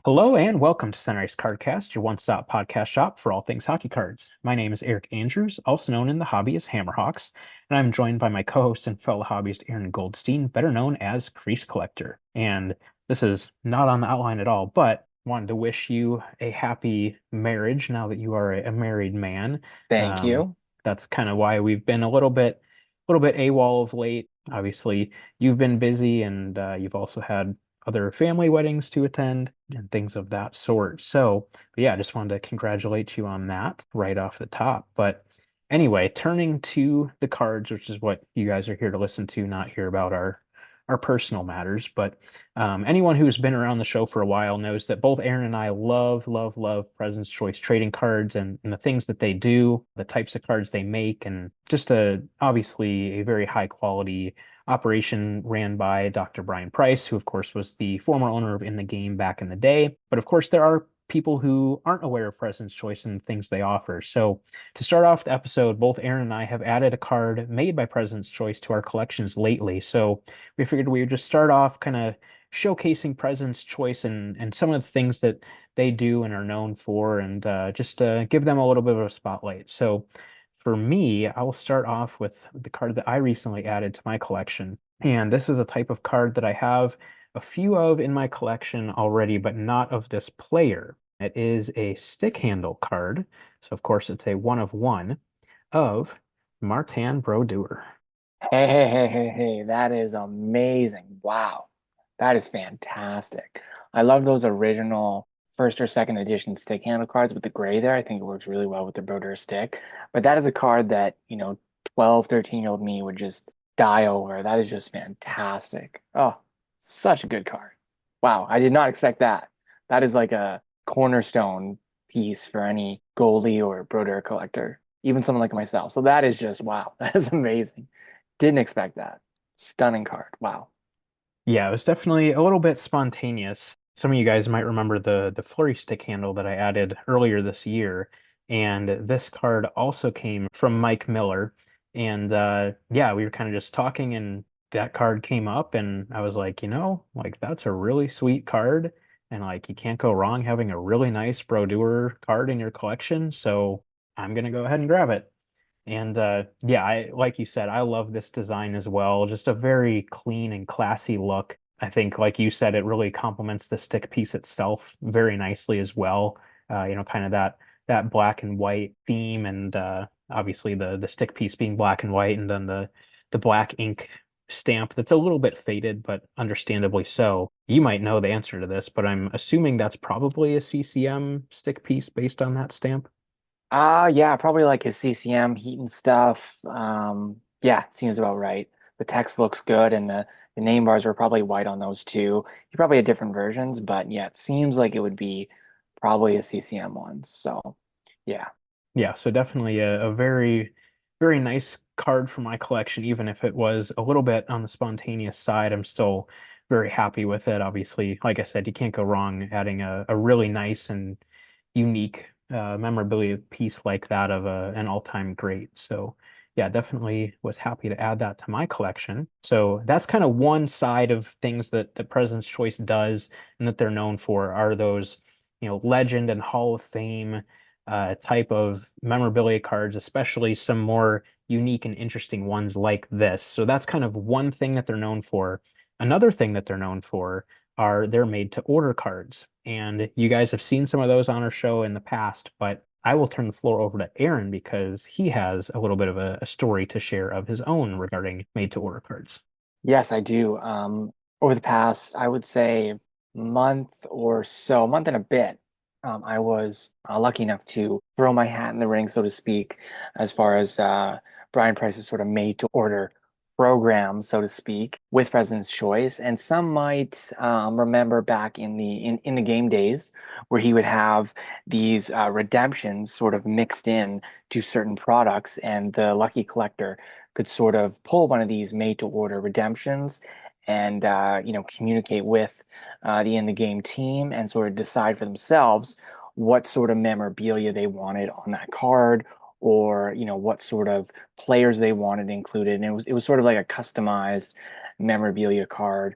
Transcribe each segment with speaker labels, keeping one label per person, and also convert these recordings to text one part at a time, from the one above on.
Speaker 1: Hello and welcome to Sunrise Cardcast, your one-stop podcast shop for all things hockey cards. My name is Eric Andrews, also known in the hobby as Hammerhawks, and I'm joined by my co-host and fellow hobbyist Aaron Goldstein, better known as Crease Collector. And this is not on the outline at all, but wanted to wish you a happy marriage now that you are a married man.
Speaker 2: Thank
Speaker 1: Um,
Speaker 2: you.
Speaker 1: that's kind of why we've been a little bit AWOL of late. Obviously, you've been busy, and you've also had other family weddings to attend and things of that sort. So, yeah, I just wanted to congratulate you on that right off the top. But anyway, turning to the cards, which is what you guys are here to listen to, not hear about our personal matters. But anyone who's been around the show for a while knows that both Aaron and I love, love, love President's Choice trading cards and the things that they do, the types of cards they make, and just obviously a very high quality operation ran by Dr. Brian Price, who, of course, was the former owner of In the Game back in the day. But of course, there are people who aren't aware of President's Choice and things they offer. So, to start off the episode, both Aaron and I have added a card made by President's Choice to our collections lately. So, we figured we would just start off kind of showcasing President's Choice and some of the things that they do and are known for, and just give them a little bit of a spotlight. So, for me, I will start off with the card that I recently added to my collection. And this is a type of card that I have a few of in my collection already, but not of this player. It is a stick handle card. So, of course, it's a one of one of Martin Brodeur.
Speaker 2: Hey, that is amazing. Wow. That is fantastic. I love those original first or second edition stick handle cards with the gray there. I think it works really well with the Brodeur stick. But that is a card that, 12, 13-year-old me would just die over. That is just fantastic. Oh, such a good card. Wow, I did not expect that. That is like a cornerstone piece for any goalie or Brodeur collector, even someone like myself. So that is just wow. That is amazing. Didn't expect that. Stunning card. Wow.
Speaker 1: Yeah, it was definitely a little bit spontaneous. Some of you guys might remember the flurry stick handle that I added earlier this year, and this card also came from Mike Miller. And yeah, we were kind of just talking, and that card came up, and I was like, like that's a really sweet card, and like you can't go wrong having a really nice Brodeur card in your collection. So I'm gonna go ahead and grab it. And yeah, I like you said, I love this design as well. Just a very clean and classy look. I think, like you said, it really complements the stick piece itself very nicely as well. Kind of that black and white theme, and obviously the stick piece being black and white, and then the black ink stamp that's a little bit faded, but understandably so. You might know the answer to this, but I'm assuming that's probably a CCM stick piece based on that stamp.
Speaker 2: Yeah, probably like his CCM heat and stuff. Yeah, seems about right. The text looks good and the name bars were probably white on those too. He probably had different versions, but yeah, it seems like it would be probably a CCM one. So yeah.
Speaker 1: Yeah, so definitely a very, very nice card for my collection, even if it was a little bit on the spontaneous side. I'm still very happy with it. Obviously, like I said, you can't go wrong adding a really nice and unique memorabilia piece like that of an all-time great. So yeah, definitely was happy to add that to my collection. So that's kind of one side of things that the President's Choice does and that they're known for are those, legend and Hall of Fame type of memorabilia cards, especially some more unique and interesting ones like this. So that's kind of one thing that they're known for. Another thing that they're known for are their made to order cards. And you guys have seen some of those on our show in the past, but I will turn the floor over to Aaron because he has a little bit of a story to share of his own regarding made to order cards.
Speaker 2: Yes, I do. Over the past, I would say month or so, month and a bit, I was lucky enough to throw my hat in the ring, so to speak, as far as Brian Price's sort of made to order program, so to speak, with President's Choice. And some might remember back in the game days where he would have these redemptions sort of mixed in to certain products, and the lucky collector could sort of pull one of these made to order redemptions and communicate with the in the game team and sort of decide for themselves what sort of memorabilia they wanted on that card, or what sort of players they wanted included. And it was sort of like a customized memorabilia card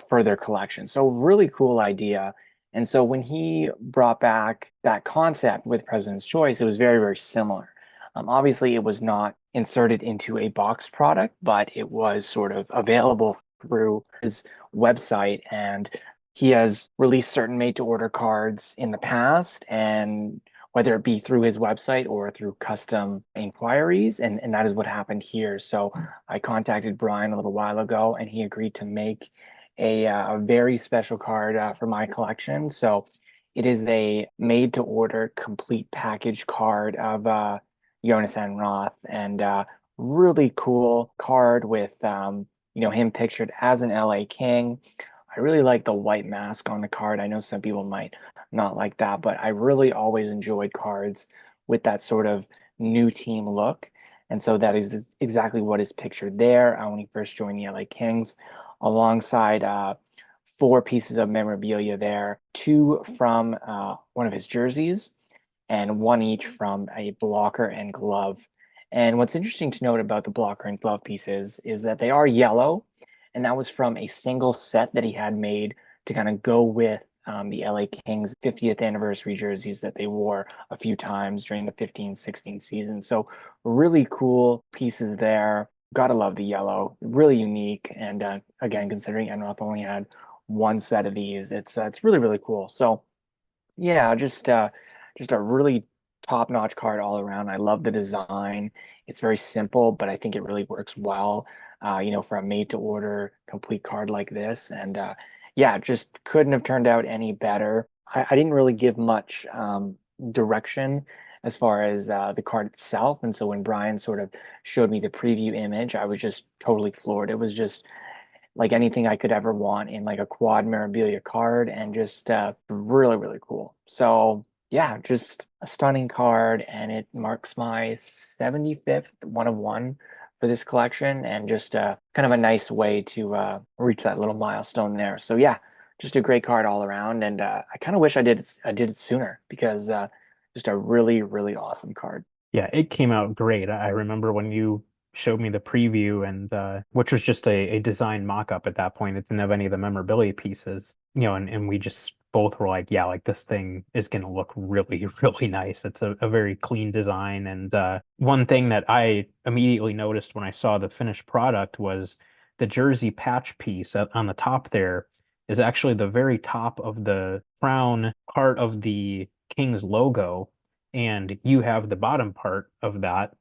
Speaker 2: for their collection. So really cool idea. And so when he brought back that concept with President's Choice, it was very, very similar. Obviously, it was not inserted into a box product, but it was sort of available through his website. And he has released certain made to order cards in the past, and whether it be through his website or through custom inquiries. And that is what happened here. So I contacted Brian a little while ago, and he agreed to make a very special card for my collection. So it is a made to order complete package card of Jonas Enroth, and really cool card with him pictured as an LA King. I really like the white mask on the card. I know some people might not like that, but I really always enjoyed cards with that sort of new team look. And so that is exactly what is pictured there when he first joined the LA Kings, alongside four pieces of memorabilia there, two from one of his jerseys, and one each from a blocker and glove. And what's interesting to note about the blocker and glove pieces is that they are yellow, and that was from a single set that he had made to kind of go with the LA Kings 50th anniversary jerseys that they wore a few times during the 15-16 season. So really cool pieces there. Gotta love the yellow, really unique. And again, considering Enroth only had one set of these, it's really, really cool. So yeah, just a really top-notch card all around. I love the design. It's very simple, but I think it really works well, for a made-to-order complete card like this. And yeah, just couldn't have turned out any better. I didn't really give much direction as far as the card itself, and so when Brian sort of showed me the preview image, I was just totally floored. It was just like anything I could ever want in like a quad memorabilia card, and just really, really cool. So yeah, just a stunning card, and it marks my 75th one of one for this collection, and just kind of a nice way to reach that little milestone there. So yeah, just a great card all around, and I kind of wish I did it sooner, because just a really, really awesome card.
Speaker 1: Yeah, it came out great. I remember when you showed me the preview and which was just a design mock-up at that point. It didn't have any of the memorabilia pieces, and we just both were like, yeah, like this thing is gonna look really, really nice. It's a very clean design. And one thing that I immediately noticed when I saw the finished product was the jersey patch piece on the top there is actually the very top of the crown part of the King's logo, and you have the bottom part of that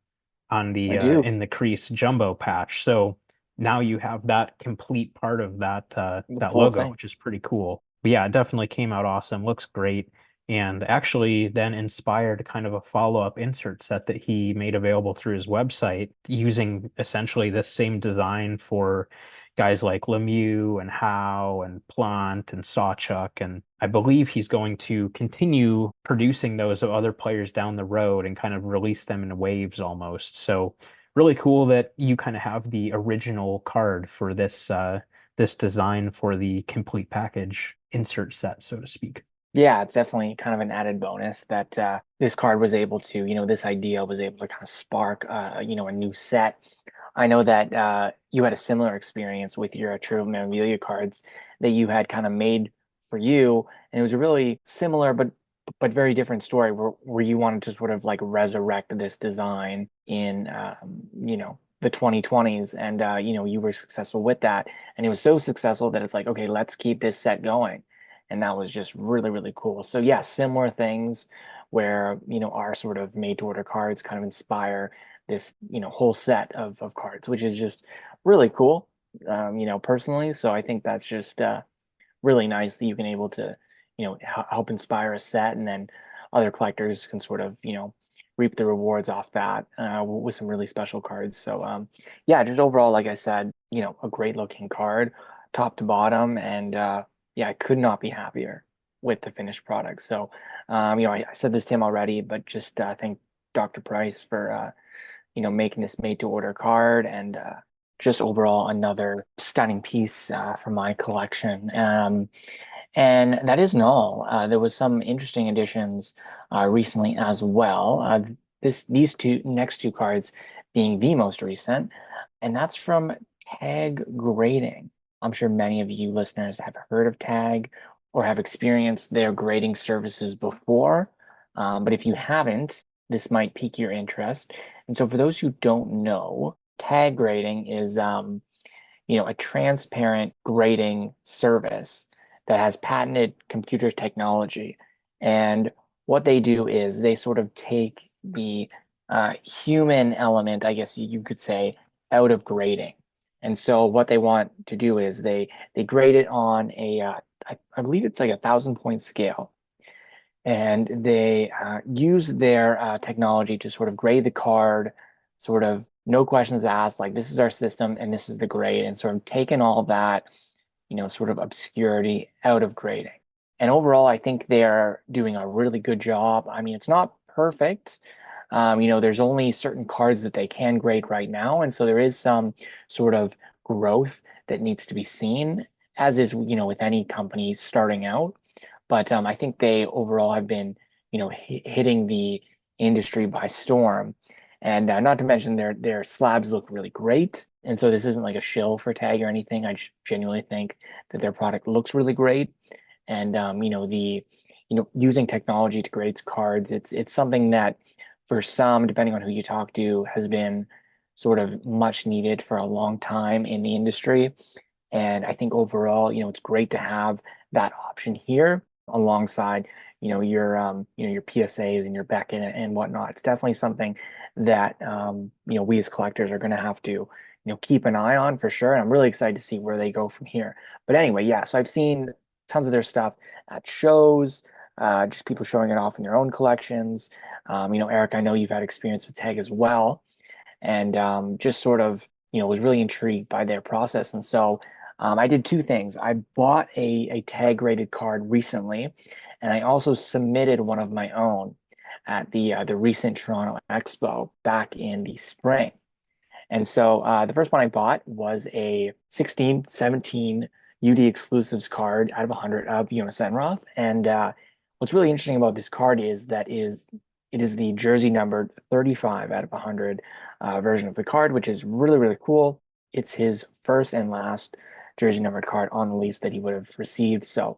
Speaker 1: on
Speaker 2: I
Speaker 1: the
Speaker 2: do.
Speaker 1: in the crease jumbo patch. So now you have that complete part of
Speaker 2: The
Speaker 1: that
Speaker 2: full
Speaker 1: logo,
Speaker 2: thing.
Speaker 1: which is pretty cool. But yeah, it definitely came out awesome. Looks great. And actually then inspired kind of a follow-up insert set that he made available through his website using essentially this same design for guys like Lemieux and Howe and Plant and Sawchuk. And I believe he's going to continue producing those of other players down the road and kind of release them in waves almost. So really cool that you kind of have the original card for this design for the complete package insert set, so to speak.
Speaker 2: Yeah, it's definitely kind of an added bonus that this card was able to, this idea was able to kind of spark, a new set. I know that you had a similar experience with your True Memorabilia cards that you had kind of made for you, and it was a really similar but very different story, where you wanted to sort of like resurrect this design in, the 2020s, and you were successful with that, and it was so successful that it's like, okay, let's keep this set going. And that was just really, really cool. So yeah, similar things where, our sort of made to order cards kind of inspire this, whole set of cards, which is just really cool, personally. So I think that's just really nice that you can able to, help inspire a set, and then other collectors can sort of, reap the rewards off that with some really special cards. So yeah, just overall, like I said, a great looking card, top to bottom, and yeah, I could not be happier with the finished product. So I said this to him already, but just thank Dr. Price for making this made to order card, and just overall another stunning piece for my collection. And that isn't all. There was some interesting additions recently as well. These two next two cards being the most recent, and that's from Tag Grading. I'm sure many of you listeners have heard of Tag, or have experienced their grading services before. But if you haven't, this might pique your interest. And so for those who don't know, tag grading is a transparent grading service that has patented computer technology. And what they do is they sort of take the human element, I guess you could say, out of grading. And so what they want to do is they grade it on I believe it's like 1,000 point scale, and they use their technology to sort of grade the card, sort of no questions asked, like this is our system and this is the grade, and sort of taken all that, sort of obscurity out of grading. And overall, I think they're doing a really good job. I mean, it's not perfect. There's only certain cards that they can grade right now, and so there is some sort of growth that needs to be seen, as is, with any company starting out. But I think they overall have been, hitting the industry by storm. And not to mention their slabs look really great. And so this isn't like a shill for tag or anything. I just genuinely think that their product looks really great. And using technology to grade cards, it's something that for some, depending on who you talk to, has been sort of much needed for a long time in the industry. And I think overall, it's great to have that option here alongside, your PSAs and your Beckett and whatnot. It's definitely something that we as collectors are going to have to, keep an eye on for sure. And I'm really excited to see where they go from here. But anyway, yeah, so I've seen tons of their stuff at shows, just people showing it off in their own collections. Eric, I know you've had experience with Tag as well, and just sort of, was really intrigued by their process. And so I did two things. I bought a tag rated card recently, and I also submitted one of my own at the recent Toronto Expo back in the spring. And so the first one I bought was a 16-17 UD exclusives card out of 100 of Jonas Enroth. And what's really interesting about this card is it is the jersey numbered 35 out of 100 version of the card, which is really, really cool. It's his first and last jersey numbered card on the Leafs that he would have received. So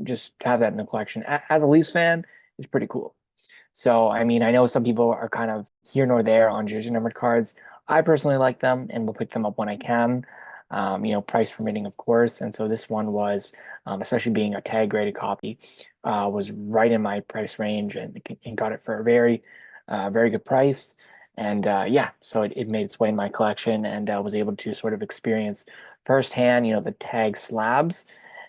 Speaker 2: just to have that in the collection as a Leafs fan is pretty cool. So, I mean, I know some people are kind of here nor there on jersey numbered cards. I personally like them and will pick them up when I can, price permitting, of course. And so this one was, especially being a tag graded copy, was right in my price range, and got it for a very, very good price. And yeah, so it made its way in my collection, and was able to sort of experience firsthand, the tag slabs,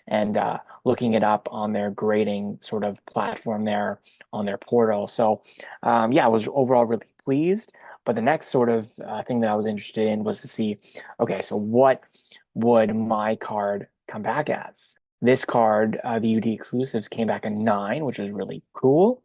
Speaker 2: and looking it up on their grading sort of platform there on their portal. So yeah, I was overall really pleased. But the next sort of thing that I was interested in was to see, okay, so what would my card come back as? This card, the UD exclusives, came back a 9, which was really cool.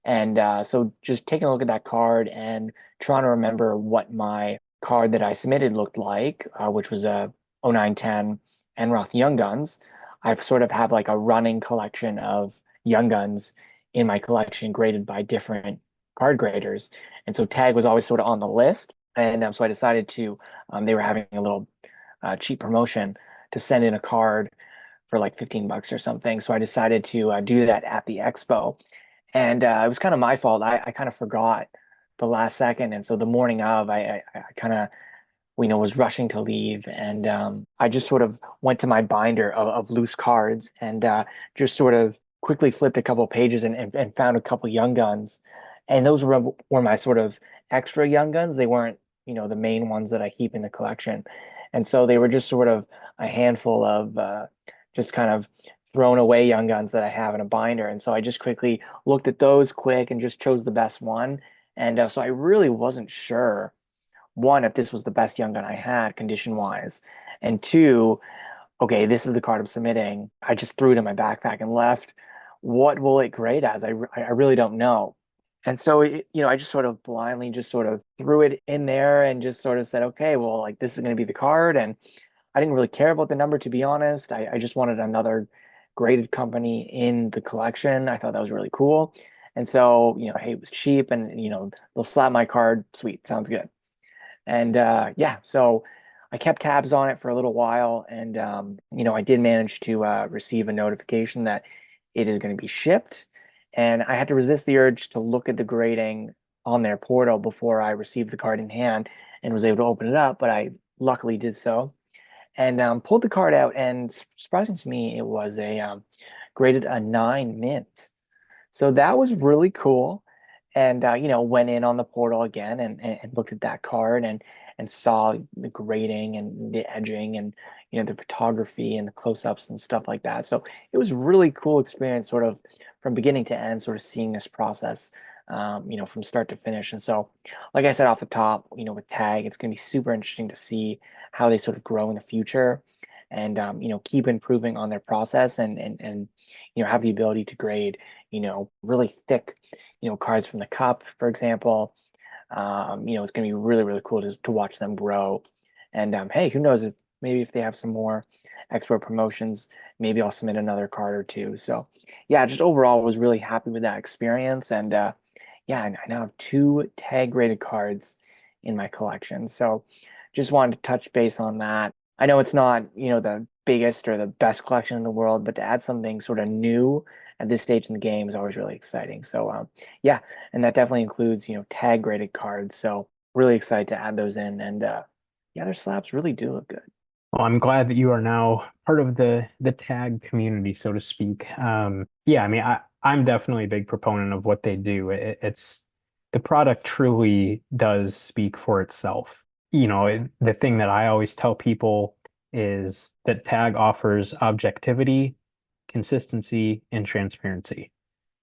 Speaker 2: And so just taking a look at that card and trying to remember what my card that I submitted looked like, which was a 0910 Enroth Young Guns. I've sort of have like a running collection of Young Guns in my collection graded by different card graders. And so Tag was always sort of on the list. And so I decided to, they were having a little cheap promotion to send in a card for like 15 bucks or something. So I decided to do that at the expo. And it was kind of my fault. I kind of forgot the last second. And so the morning of, I kind of, was rushing to leave. And I just sort of went to my binder of loose cards, and just sort of quickly flipped a couple pages, and found a couple Young Guns. And those were my sort of extra Young Guns. They weren't, the main ones that I keep in the collection. And so they were just sort of a handful of just kind of thrown away Young Guns that I have in a binder. And so I just quickly looked at those quick and just chose the best one. And so I really wasn't sure, one, if this was the best Young Gun I had condition wise, and two, okay, this is the card I'm submitting. I just threw it in my backpack and left. What will it grade as? I really don't know. And so, I just sort of blindly just sort of threw it in there and just sort of said, okay, well, like this is going to be the card. And I didn't really care about the number, to be honest. I just wanted another graded company in the collection. I thought that was really cool. And so, hey, it was cheap, and, they'll slap my card. Sweet. Sounds good. And yeah, so I kept tabs on it for a little while, and I did manage to receive a notification that it is going to be shipped, and I had to resist the urge to look at the grading on their portal before I received the card in hand and was able to open it up, but I luckily did so and pulled the card out, and surprising to me, it was a graded a 9 mint. So that was really cool. And went in on the portal again and looked at that card and saw the grading and the edging and the photography and the close-ups and stuff like that. So it was a really cool experience, sort of from beginning to end, sort of seeing this process, from start to finish. And so, like I said off the top, with Tag, it's going to be super interesting to see how they sort of grow in the future and keep improving on their process and have the ability to grade really thick, cards from the cup, for example. It's going to be really, really cool to watch them grow. And hey, who knows if maybe if they have some more export promotions, maybe I'll submit another card or two. So yeah, just overall was really happy with that experience. And yeah, I now have two tag rated cards in my collection. So just wanted to touch base on that. I know it's not, the biggest or the best collection in the world, but to add something sort of new at this stage in the game is always really exciting. So yeah, and that definitely includes, tag graded cards. So really excited to add those in. And yeah, their slabs really do look good.
Speaker 1: Well, I'm glad that you are now part of the tag community, so to speak. Yeah, I mean, I'm definitely a big proponent of what they do. It's the product truly does speak for itself. The thing that I always tell people is that tag offers objectivity, consistency, and transparency,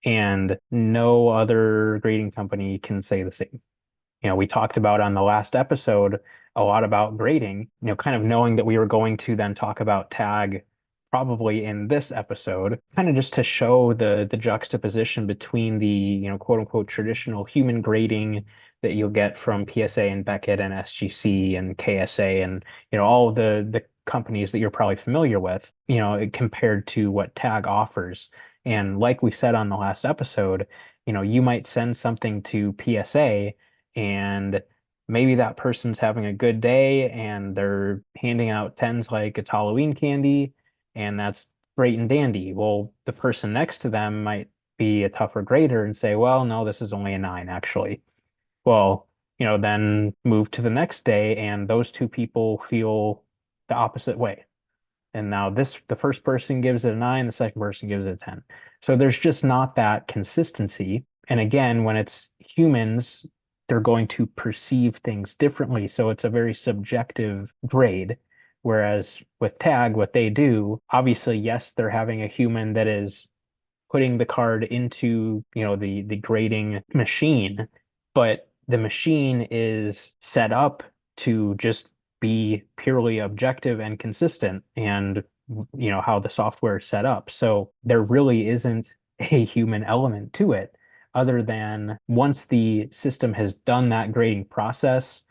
Speaker 1: and no other grading company can say the same. We talked about on the last episode a lot about grading, kind of knowing that we were going to then talk about tag probably in this episode, kind of just to show the juxtaposition between the, quote unquote traditional human grading that you'll get from PSA and Beckett and SGC and KSA and, all of the companies that you're probably familiar with, compared to what tag offers. And like we said on the last episode, you might send something to PSA and maybe that person's having a good day and they're handing out tens like it's Halloween candy, and that's great and dandy. Well, the person next to them might be a tougher grader and say, well, no, this is only a 9, actually. Well, then move to the next day, and those two people feel the opposite way. And now the first person gives it a 9, the second person gives it a 10. So there's just not that consistency. And again, when it's humans, they're going to perceive things differently. So it's a very subjective grade. Whereas with tag, what they do, obviously, yes, they're having a human that is putting the card into, the grading machine, but the machine is set up to just be purely objective and consistent and how the software is set up. So there really isn't a human element to it other than once the system has done that grading process,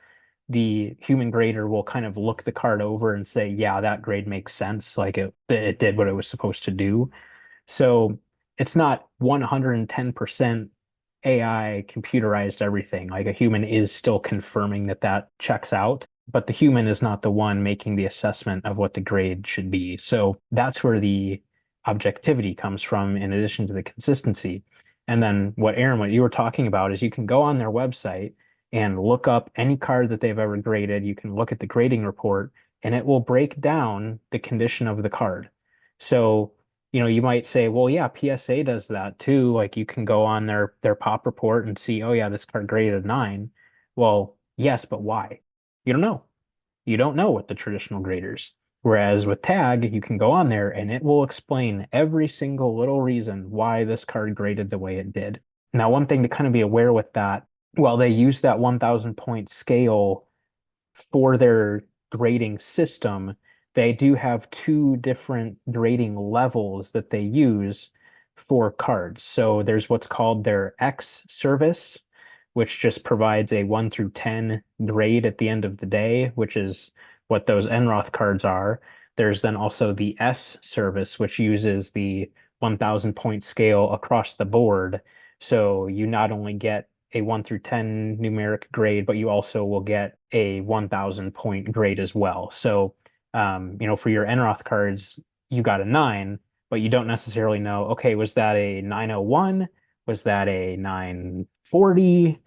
Speaker 1: the human grader will kind of look the card over and say, yeah, that grade makes sense. Like it did what it was supposed to do. So it's not 110% AI computerized everything. Like a human is still confirming that that checks out, but the human is not the one making the assessment of what the grade should be. So that's where the objectivity comes from, in addition to the consistency. And then what you were talking about is you can go on their website and look up any card that they've ever graded. You can look at the grading report and it will break down the condition of the card. So you might say, well, yeah, PSA does that too. Like you can go on their pop report and see, oh yeah, this card graded a 9. Well, yes, but why? You don't know. You don't know what the traditional graders. Whereas with Tag, you can go on there and it will explain every single little reason why this card graded the way it did. Now, one thing to kind of be aware with that, well, they use that 1,000 point scale for their grading system, they do have two different grading levels that they use for cards. So there's what's called their X service, which just provides a 1 through 10 grade at the end of the day, which is what those Enroth cards are. There's then also the S service, which uses the 1,000 point scale across the board. So you not only get a 1 through 10 numeric grade, but you also will get a 1,000 point grade as well. So, for your Enroth cards, you got a 9, but you don't necessarily know, okay, was that a 901? Was that a 940?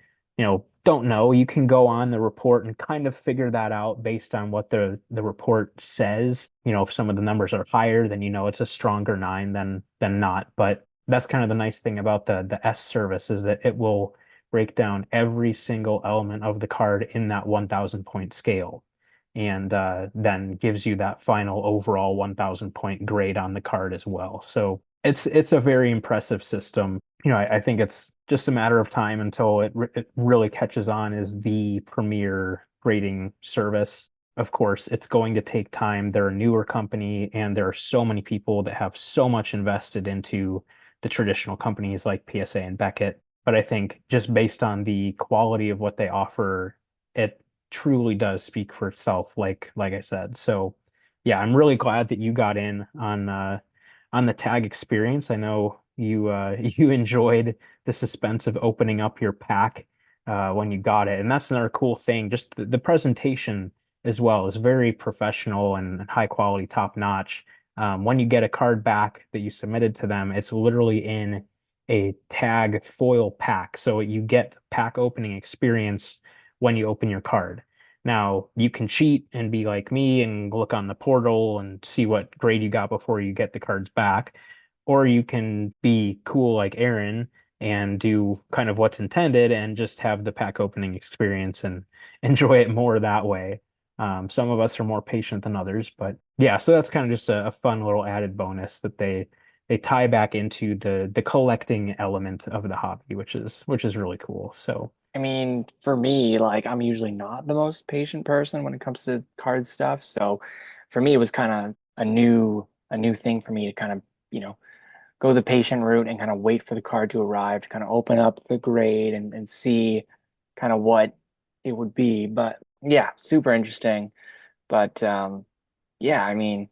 Speaker 1: Don't know. You can go on the report and kind of figure that out based on what the report says. If some of the numbers are higher, then it's a stronger 9 than not. But that's kind of the nice thing about the S service is that it will break down every single element of the card in that 1,000 point scale and then gives you that final overall 1,000 point grade on the card as well. So it's a very impressive system. I think it's just a matter of time until it really catches on as the premier grading service. Of course, it's going to take time. They're a newer company, and there are so many people that have so much invested into the traditional companies like PSA and Beckett. But I think just based on the quality of what they offer, it truly does speak for itself, like I said. So yeah, I'm really glad that you got in on the tag experience. I know you you enjoyed the suspense of opening up your pack when you got it. And that's another cool thing. Just the presentation as well is very professional and high quality, top notch. When you get a card back that you submitted to them, it's literally in a tag foil pack. So you get pack opening experience when you open your card. Now, you can cheat and be like me and look on the portal and see what grade you got before you get the cards back. Or you can be cool like Aaron and do kind of what's intended and just have the pack opening experience and enjoy it more that way. Some of us are more patient than others, but yeah, so that's kind of just a fun little added bonus that they tie back into the collecting element of the hobby, which is really cool. So
Speaker 2: I mean, for me, like I'm usually not the most patient person when it comes to card stuff. So for me, it was kind of a new thing for me to kind of, you know, go the patient route and kind of wait for the card to arrive to kind of open up the grade and see kind of what it would be. But yeah, super interesting. But yeah, I mean,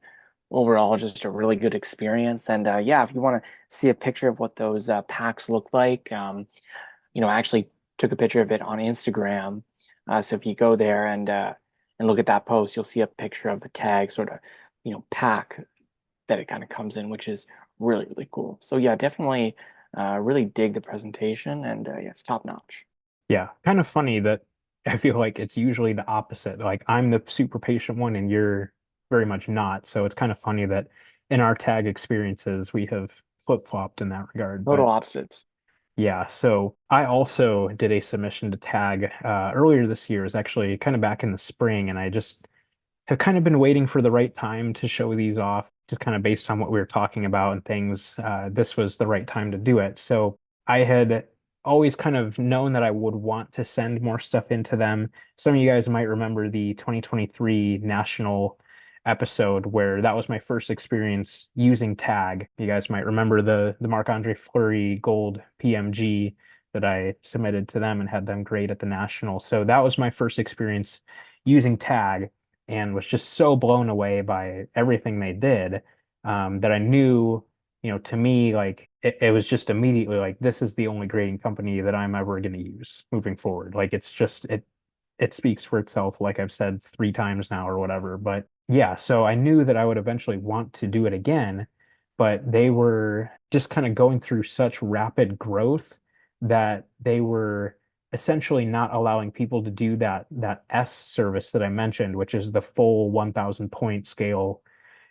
Speaker 2: overall, just a really good experience. And yeah, if you want to see a picture of what those packs look like, I actually took a picture of it on Instagram. So if you go there and look at that post, you'll see a picture of the tag sort of, pack that it kind of comes in, which is really, really cool. So yeah, definitely really dig the presentation and yeah, it's top notch.
Speaker 1: yeah, kind of funny that I feel like it's usually the opposite. Like I'm the super patient one and you're very much not. So it's kind of funny that in our tag experiences we have flip-flopped in that regard.
Speaker 2: Total
Speaker 1: But
Speaker 2: opposites.
Speaker 1: yeah, so I also did a submission to tag earlier this year. It was actually kind of back in the spring, and I just have kind of been waiting for the right time to show these off, just kind of based on what we were talking about and things. This was the right time to do it. So I had always kind of known that I would want to send more stuff into them. Some of you guys might remember the 2023 national episode where that was my first experience using tag. You guys might remember the Marc-Andre Fleury Gold PMG that I submitted to them and had them grade at the national. So that was my first experience using tag and was just so blown away by everything they did that I knew, to me, like it was just immediately like this is the only grading company that I'm ever going to use moving forward. Like it's just it speaks for itself, like I've said 3 times now or whatever. But yeah, so I knew that I would eventually want to do it again, but they were just kind of going through such rapid growth that they were essentially not allowing people to do that S service that I mentioned, which is the full 1,000 point scale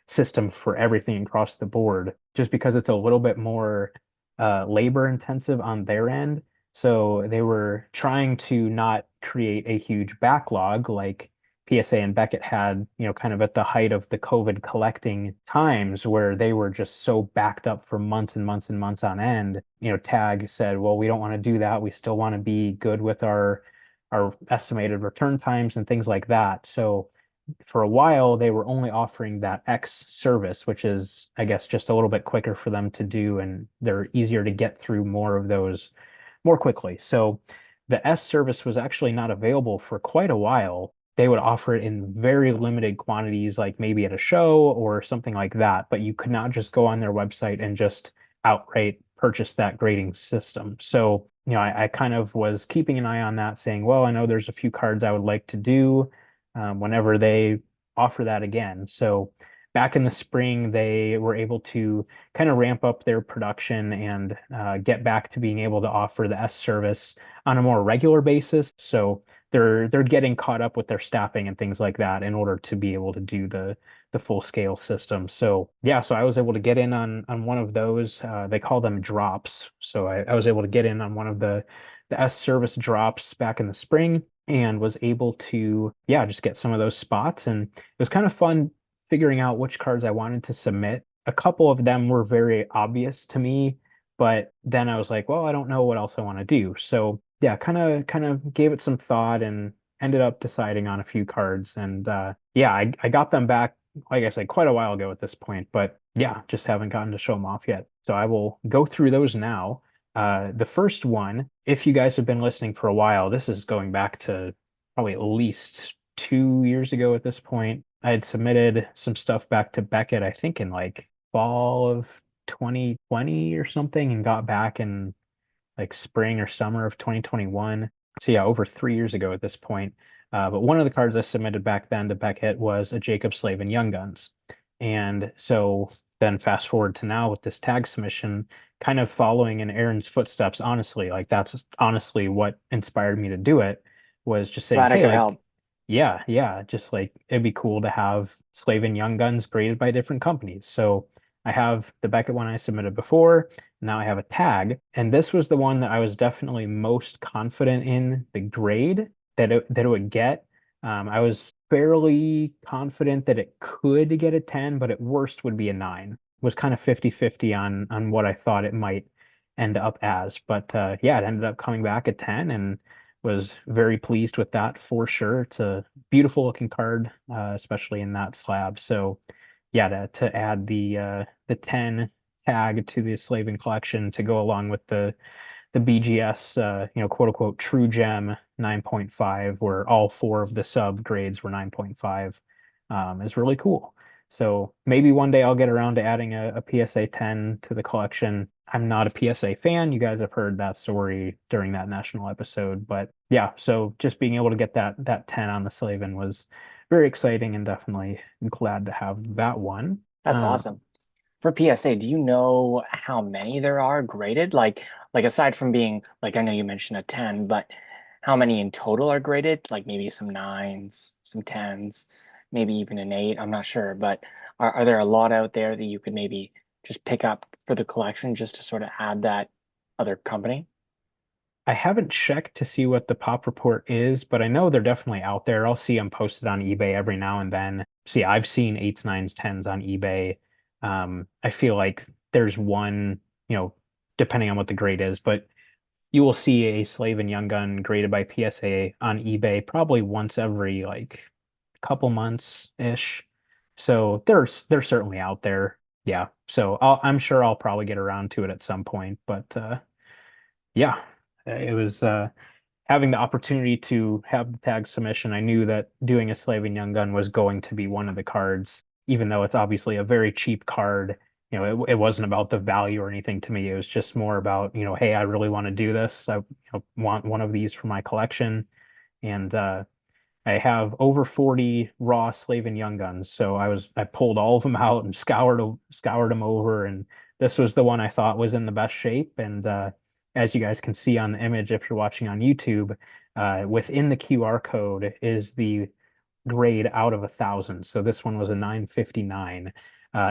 Speaker 1: system for everything across the board, just because it's a little bit more labor intensive on their end. So they were trying to not create a huge backlog like PSA and Beckett had, kind of at the height of the COVID collecting times where they were just so backed up for months and months and months on end. Tag said, well, we don't want to do that. We still want to be good with our estimated return times and things like that. So for a while, they were only offering that X service, which is, I guess, just a little bit quicker for them to do, and they're easier to get through more of those more quickly. So the S service was actually not available for quite a while. They would offer it in very limited quantities, like maybe at a show or something like that, but you could not just go on their website and just outright purchase that grading system. So, I kind of was keeping an eye on that, saying, well, I know there's a few cards I would like to do whenever they offer that again. So back in the spring, they were able to kind of ramp up their production and get back to being able to offer the S service on a more regular basis. So they're getting caught up with their staffing and things like that in order to be able to do the full scale system. So yeah, so I was able to get in on one of those. They call them drops. So I was able to get in on one of the S service drops back in the spring and was able to, yeah, just get some of those spots. And it was kind of fun figuring out which cards I wanted to submit. A couple of them were very obvious to me, but then I was like, well, I don't know what else I want to do. So yeah, kind of gave it some thought and ended up deciding on a few cards. And yeah, I got them back, like I said, quite a while ago at this point, but yeah, just haven't gotten to show them off yet. So I will go through those now. The first one, if you guys have been listening for a while, this is going back to probably at least 2 years ago at this point. I had submitted some stuff back to Beckett, I think in like fall of 2020 or something, and got back in like spring or summer of 2021. So yeah, over 3 years ago at this point. But one of the cards I submitted back then to Beckett was a Jacob Slavin Young Guns. And so then fast forward to now with this tag submission, kind of following in Aaron's footsteps, honestly, like that's honestly what inspired me to do it, was just saying,
Speaker 2: Glad I
Speaker 1: hey,
Speaker 2: could
Speaker 1: like,
Speaker 2: help.
Speaker 1: yeah, just like it'd be cool to have Slavin Young Guns graded by different companies. So I have the Beckett one I submitted before. Now I have a tag, and this was the one that I was definitely most confident in the grade that it would get. I was fairly confident that it could get a 10, but at worst would be a 9. It was kind of 50-50 on what I thought it might end up as. But yeah, it ended up coming back at 10 and was very pleased with that for sure. It's a beautiful looking card, especially in that slab. So yeah, to add the 10 tag to the Slavin collection to go along with the BGS, quote unquote, true gem 9.5, where all four of the sub grades were 9.5, is really cool. So maybe one day I'll get around to adding a PSA 10 to the collection. I'm not a PSA fan. You guys have heard that story during that national episode, but yeah, so just being able to get that 10 on the Slavin was very exciting and definitely glad to have that one.
Speaker 2: That's awesome. For PSA, do you know how many there are graded? Like aside from being like I know you mentioned a 10, but how many in total are graded? Like maybe some nines, some tens, maybe even an eight. I'm not sure, but are there a lot out there that you could maybe just pick up for the collection just to sort of add that other company?
Speaker 1: I haven't checked to see what the pop report is, but I know they're definitely out there. I'll see them posted on eBay every now and then. See, I've seen eights, nines, tens on eBay. I feel like there's one, depending on what the grade is, but you will see a Slave and Young Gun graded by PSA on eBay probably once every like couple months ish. So they're certainly out there. Yeah. So I'm sure I'll probably get around to it at some point, but yeah, it was having the opportunity to have the tag submission. I knew that doing a Slave and Young Gun was going to be one of the cards, even though it's obviously a very cheap card. It wasn't about the value or anything to me. It was just more about, hey, I really want to do this. I, want one of these for my collection. And I have over 40 raw Slave and Young Guns. So I pulled all of them out and scoured them over, and this was the one I thought was in the best shape. And as you guys can see on the image, if you're watching on YouTube, within the QR code is the grade out of 1,000. So this one was a 959.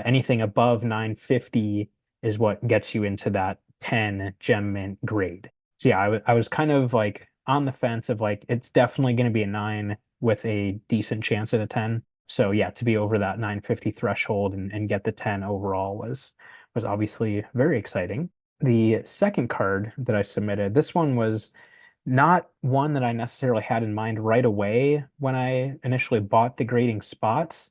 Speaker 1: Anything above 950 is what gets you into that 10 gem mint grade. So yeah, I was kind of like on the fence of like it's definitely going to be a 9 with a decent chance at a 10. So yeah, to be over that 950 threshold and get the 10 overall was obviously very exciting. The second card that I submitted, this one was not one that I necessarily had in mind right away when I initially bought the grading spots.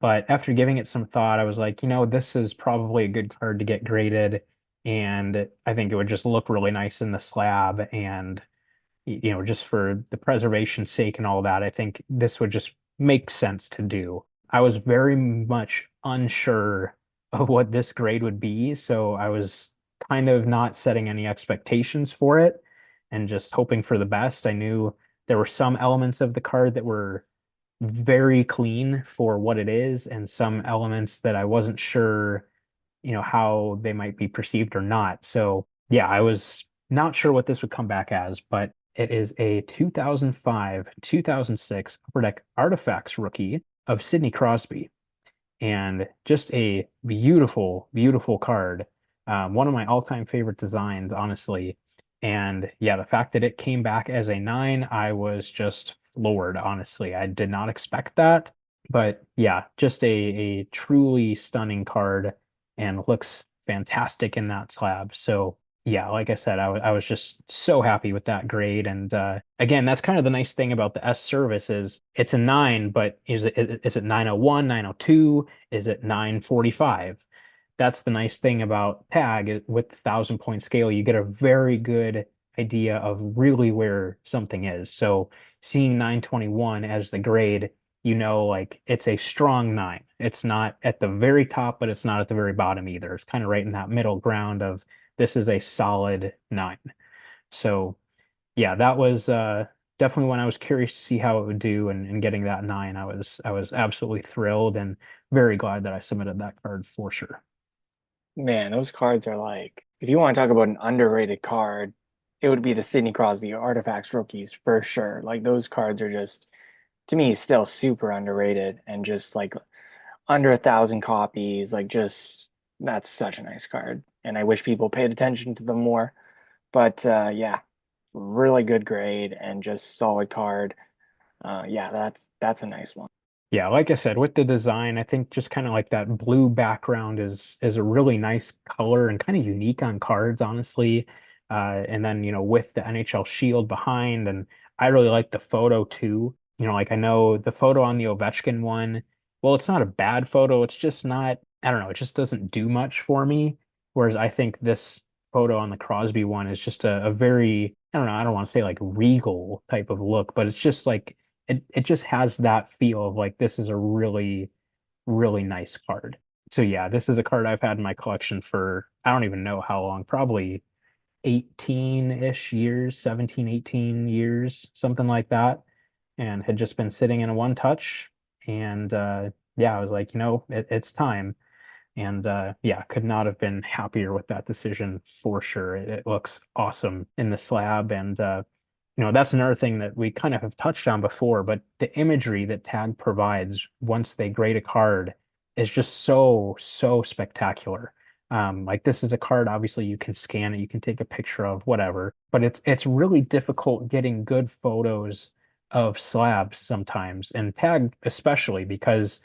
Speaker 1: But after giving it some thought, I was like, this is probably a good card to get graded. And I think it would just look really nice in the slab. And, just for the preservation's sake and all that, I think this would just make sense to do. I was very much unsure of what this grade would be. So I was kind of not setting any expectations for it and just hoping for the best. I knew there were some elements of the card that were very clean for what it is, and some elements that I wasn't sure, how they might be perceived or not. So, yeah, I was not sure what this would come back as, but it is a 2005, 2006 Upper Deck Artifacts rookie of Sidney Crosby, and just a beautiful, beautiful card. One of my all-time favorite designs, honestly. And yeah, the fact that it came back as a nine, I was just floored, honestly. I did not expect that. But yeah, just a truly stunning card and looks fantastic in that slab. So yeah, like I said, I was just so happy with that grade. And again, that's kind of the nice thing about the S service is it's a nine, but is it 901, 902? Is it 945? That's the nice thing about tag with the 1,000 point scale. You get a very good idea of really where something is. So seeing 921 as the grade, like it's a strong nine. It's not at the very top, but it's not at the very bottom either. It's kind of right in that middle ground of this is a solid nine. So yeah, that was definitely when I was curious to see how it would do, and getting that nine, I was absolutely thrilled and very glad that I submitted that card for sure.
Speaker 2: Man, those cards are like, if you want to talk about an underrated card, it would be the Sidney Crosby Artifacts rookies for sure. Like those cards are just, to me, still super underrated and just like under 1,000 copies. Like just that's such a nice card, and I wish people paid attention to them more. But yeah, really good grade and just solid card. Yeah, that's a nice one.
Speaker 1: Yeah, like I said, with the design, I think just kind of like that blue background is a really nice color and kind of unique on cards, honestly. And then, with the NHL shield behind, and I really like the photo too. Like I know the photo on the Ovechkin one, well, it's not a bad photo. It's just not, I don't know, it just doesn't do much for me. Whereas I think this photo on the Crosby one is just a very, I don't know, I don't want to say like regal type of look, but it's just like it just has that feel of like this is a really, really nice card. So yeah, this is a card I've had in my collection for I don't even know how long, probably 18-ish years, 17, 18 years, something like that, and had just been sitting in a one touch. And yeah, I was like, it's time. And yeah, could not have been happier with that decision for sure. It looks awesome in the slab. And that's another thing that we kind of have touched on before, but the imagery that Tag provides once they grade a card is just so, so spectacular. Like this is a card, obviously you can scan it, you can take a picture of whatever, but it's really difficult getting good photos of slabs sometimes, and Tag especially because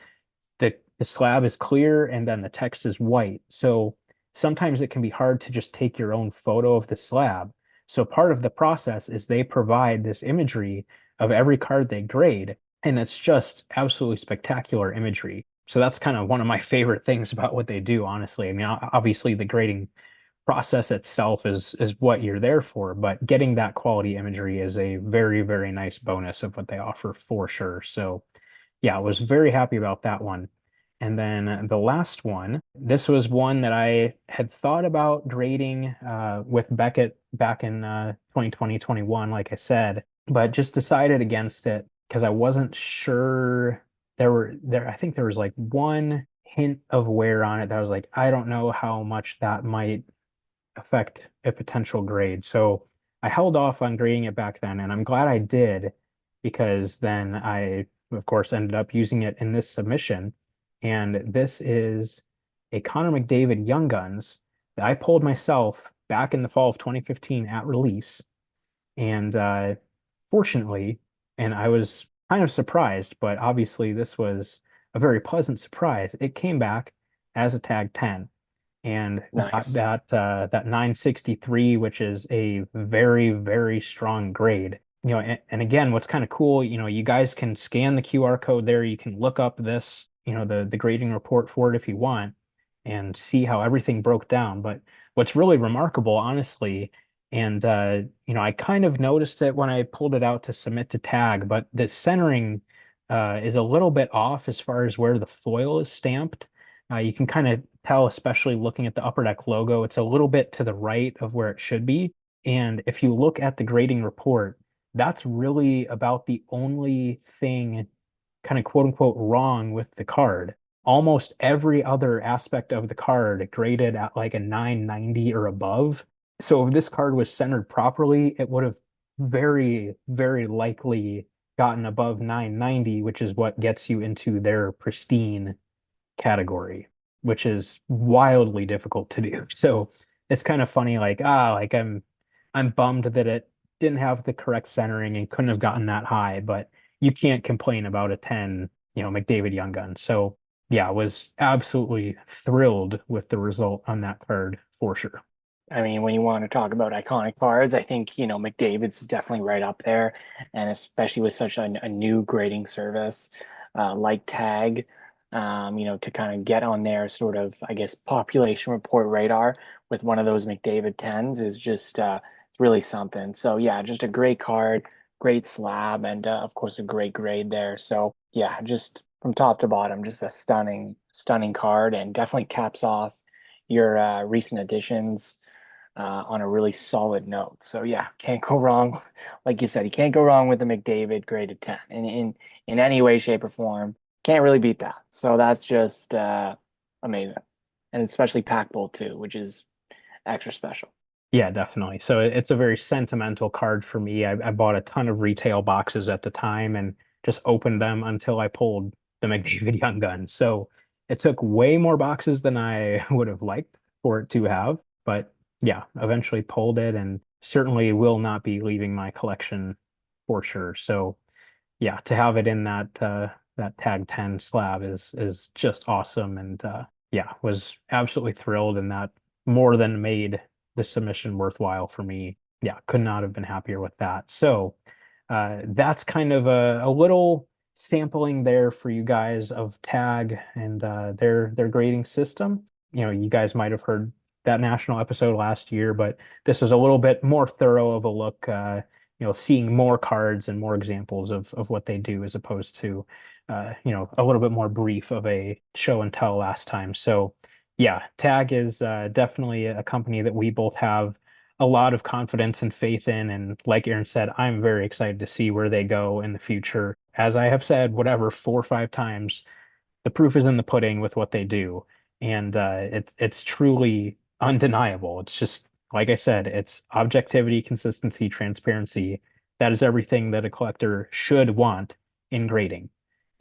Speaker 1: the slab is clear and then the text is white. So sometimes it can be hard to just take your own photo of the slab. So part of the process is they provide this imagery of every card they grade, and it's just absolutely spectacular imagery. So that's kind of one of my favorite things about what they do, honestly. I mean, obviously the grading process itself is what you're there for, but getting that quality imagery is a very, very nice bonus of what they offer for sure. So yeah, I was very happy about that one. And then the last one, this was one that I had thought about grading with Beckett back in 2020, 21, like I said, but just decided against it because I wasn't sure. I think there was like one hint of wear on it that I was like, I don't know how much that might affect a potential grade. So I held off on grading it back then, and I'm glad I did because then I, of course, ended up using it in this submission. And this is a Connor McDavid Young Guns that I pulled myself back in the fall of 2015 at release. And fortunately, and I was kind of surprised, but obviously this was a very pleasant surprise. It came back as a tag 10 and got
Speaker 2: Nice.
Speaker 1: that 963, which is a very, very strong grade. And again, what's kind of cool, you guys can scan the QR code there. You can look up this, the grading report for it if you want and see how everything broke down. But what's really remarkable, honestly, and I kind of noticed it when I pulled it out to submit to tag, but the centering is a little bit off as far as where the foil is stamped. You can kind of tell, especially looking at the Upper Deck logo, it's a little bit to the right of where it should be. And if you look at the grading report, that's really about the only thing kind of quote unquote wrong with the card. Almost every other aspect of the card graded at like a 990 or above. So if this card was centered properly, it would have very, very likely gotten above 990, which is what gets you into their pristine category, which is wildly difficult to do. So it's kind of funny, like, like I'm bummed that it didn't have the correct centering and couldn't have gotten that high, but you can't complain about a 10, McDavid Young Gun. So yeah, I was absolutely thrilled with the result on that card for sure.
Speaker 2: I mean, when you want to talk about iconic cards, I think, McDavid's definitely right up there. And especially with such a new grading service like Tag, to kind of get on their sort of, I guess, population report radar with one of those McDavid 10s is just it's really something. So, yeah, just a great card, great slab, and of course, a great grade there. So, yeah, just from top to bottom, just a stunning, stunning card, and definitely caps off your recent additions on a really solid note. So yeah, can't go wrong. Like you said, you can't go wrong with the McDavid graded 10 in any way, shape, or form. Can't really beat that. So that's just amazing. And especially Pack Bowl too, which is extra special.
Speaker 1: Yeah, definitely. So it's a very sentimental card for me. I bought a ton of retail boxes at the time and just opened them until I pulled the McDavid Young Gun. So it took way more boxes than I would have liked for it to have. But yeah, eventually pulled it and certainly will not be leaving my collection for sure. So yeah, to have it in that tag 10 slab is just awesome and yeah, was absolutely thrilled and that more than made the submission worthwhile for me. Yeah, could not have been happier with that. So that's kind of a little sampling there for you guys of tag and their grading system. You guys might have heard that national episode last year, but this was a little bit more thorough of a look seeing more cards and more examples of what they do as opposed to, a little bit more brief of a show and tell last time. So, yeah, Tag is definitely a company that we both have a lot of confidence and faith in. And like Aaron said, I'm very excited to see where they go in the future. As I have said, whatever, 4 or 5 times, the proof is in the pudding with what they do, and it's truly undeniable. It's just like I said, it's objectivity, consistency, transparency. That is everything that a collector should want in grading,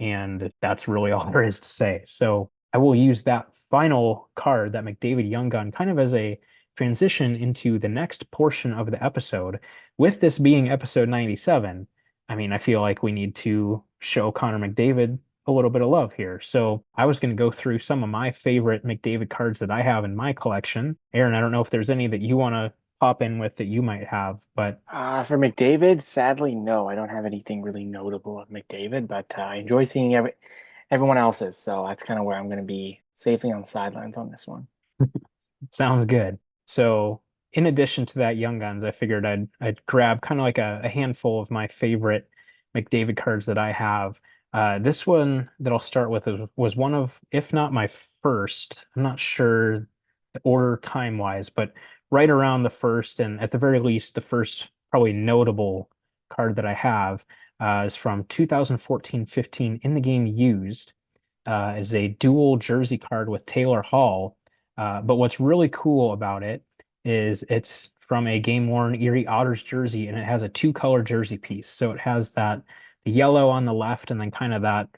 Speaker 1: and that's really all there is to say. So I will use that final card, that McDavid Young Gun, kind of as a transition into the next portion of the episode. With this being episode 97, I mean, I feel like we need to show Connor McDavid a little bit of love here. So I was going to go through some of my favorite McDavid cards that I have in my collection. Aaron, I don't know if there's any that you want to pop in with that you might have, but
Speaker 2: For McDavid, sadly, no, I don't have anything really notable of McDavid, but I enjoy seeing everyone else's. So that's kind of where I'm going to be safely on the sidelines on this one.
Speaker 1: sounds good. So in addition to that Young Guns, I figured I'd grab kind of like a handful of my favorite McDavid cards that I have. This one that I'll start with was one of, if not my first, I'm not sure the order time-wise, but right around the first, and at the very least, the first probably notable card that I have is from 2014-15 in the game used. Is a dual jersey card with Taylor Hall. But what's really cool about it is it's from a game-worn Erie Otters jersey, and it has a two-color jersey piece. So it has the yellow on the left, and then kind of that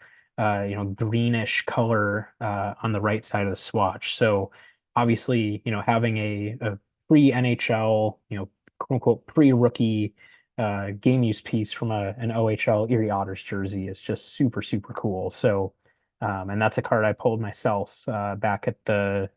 Speaker 1: greenish color on the right side of the swatch. So obviously, having a pre-NHL, quote unquote pre-rookie game use piece from an OHL Erie Otters jersey is just super, super cool. So and that's a card I pulled myself back at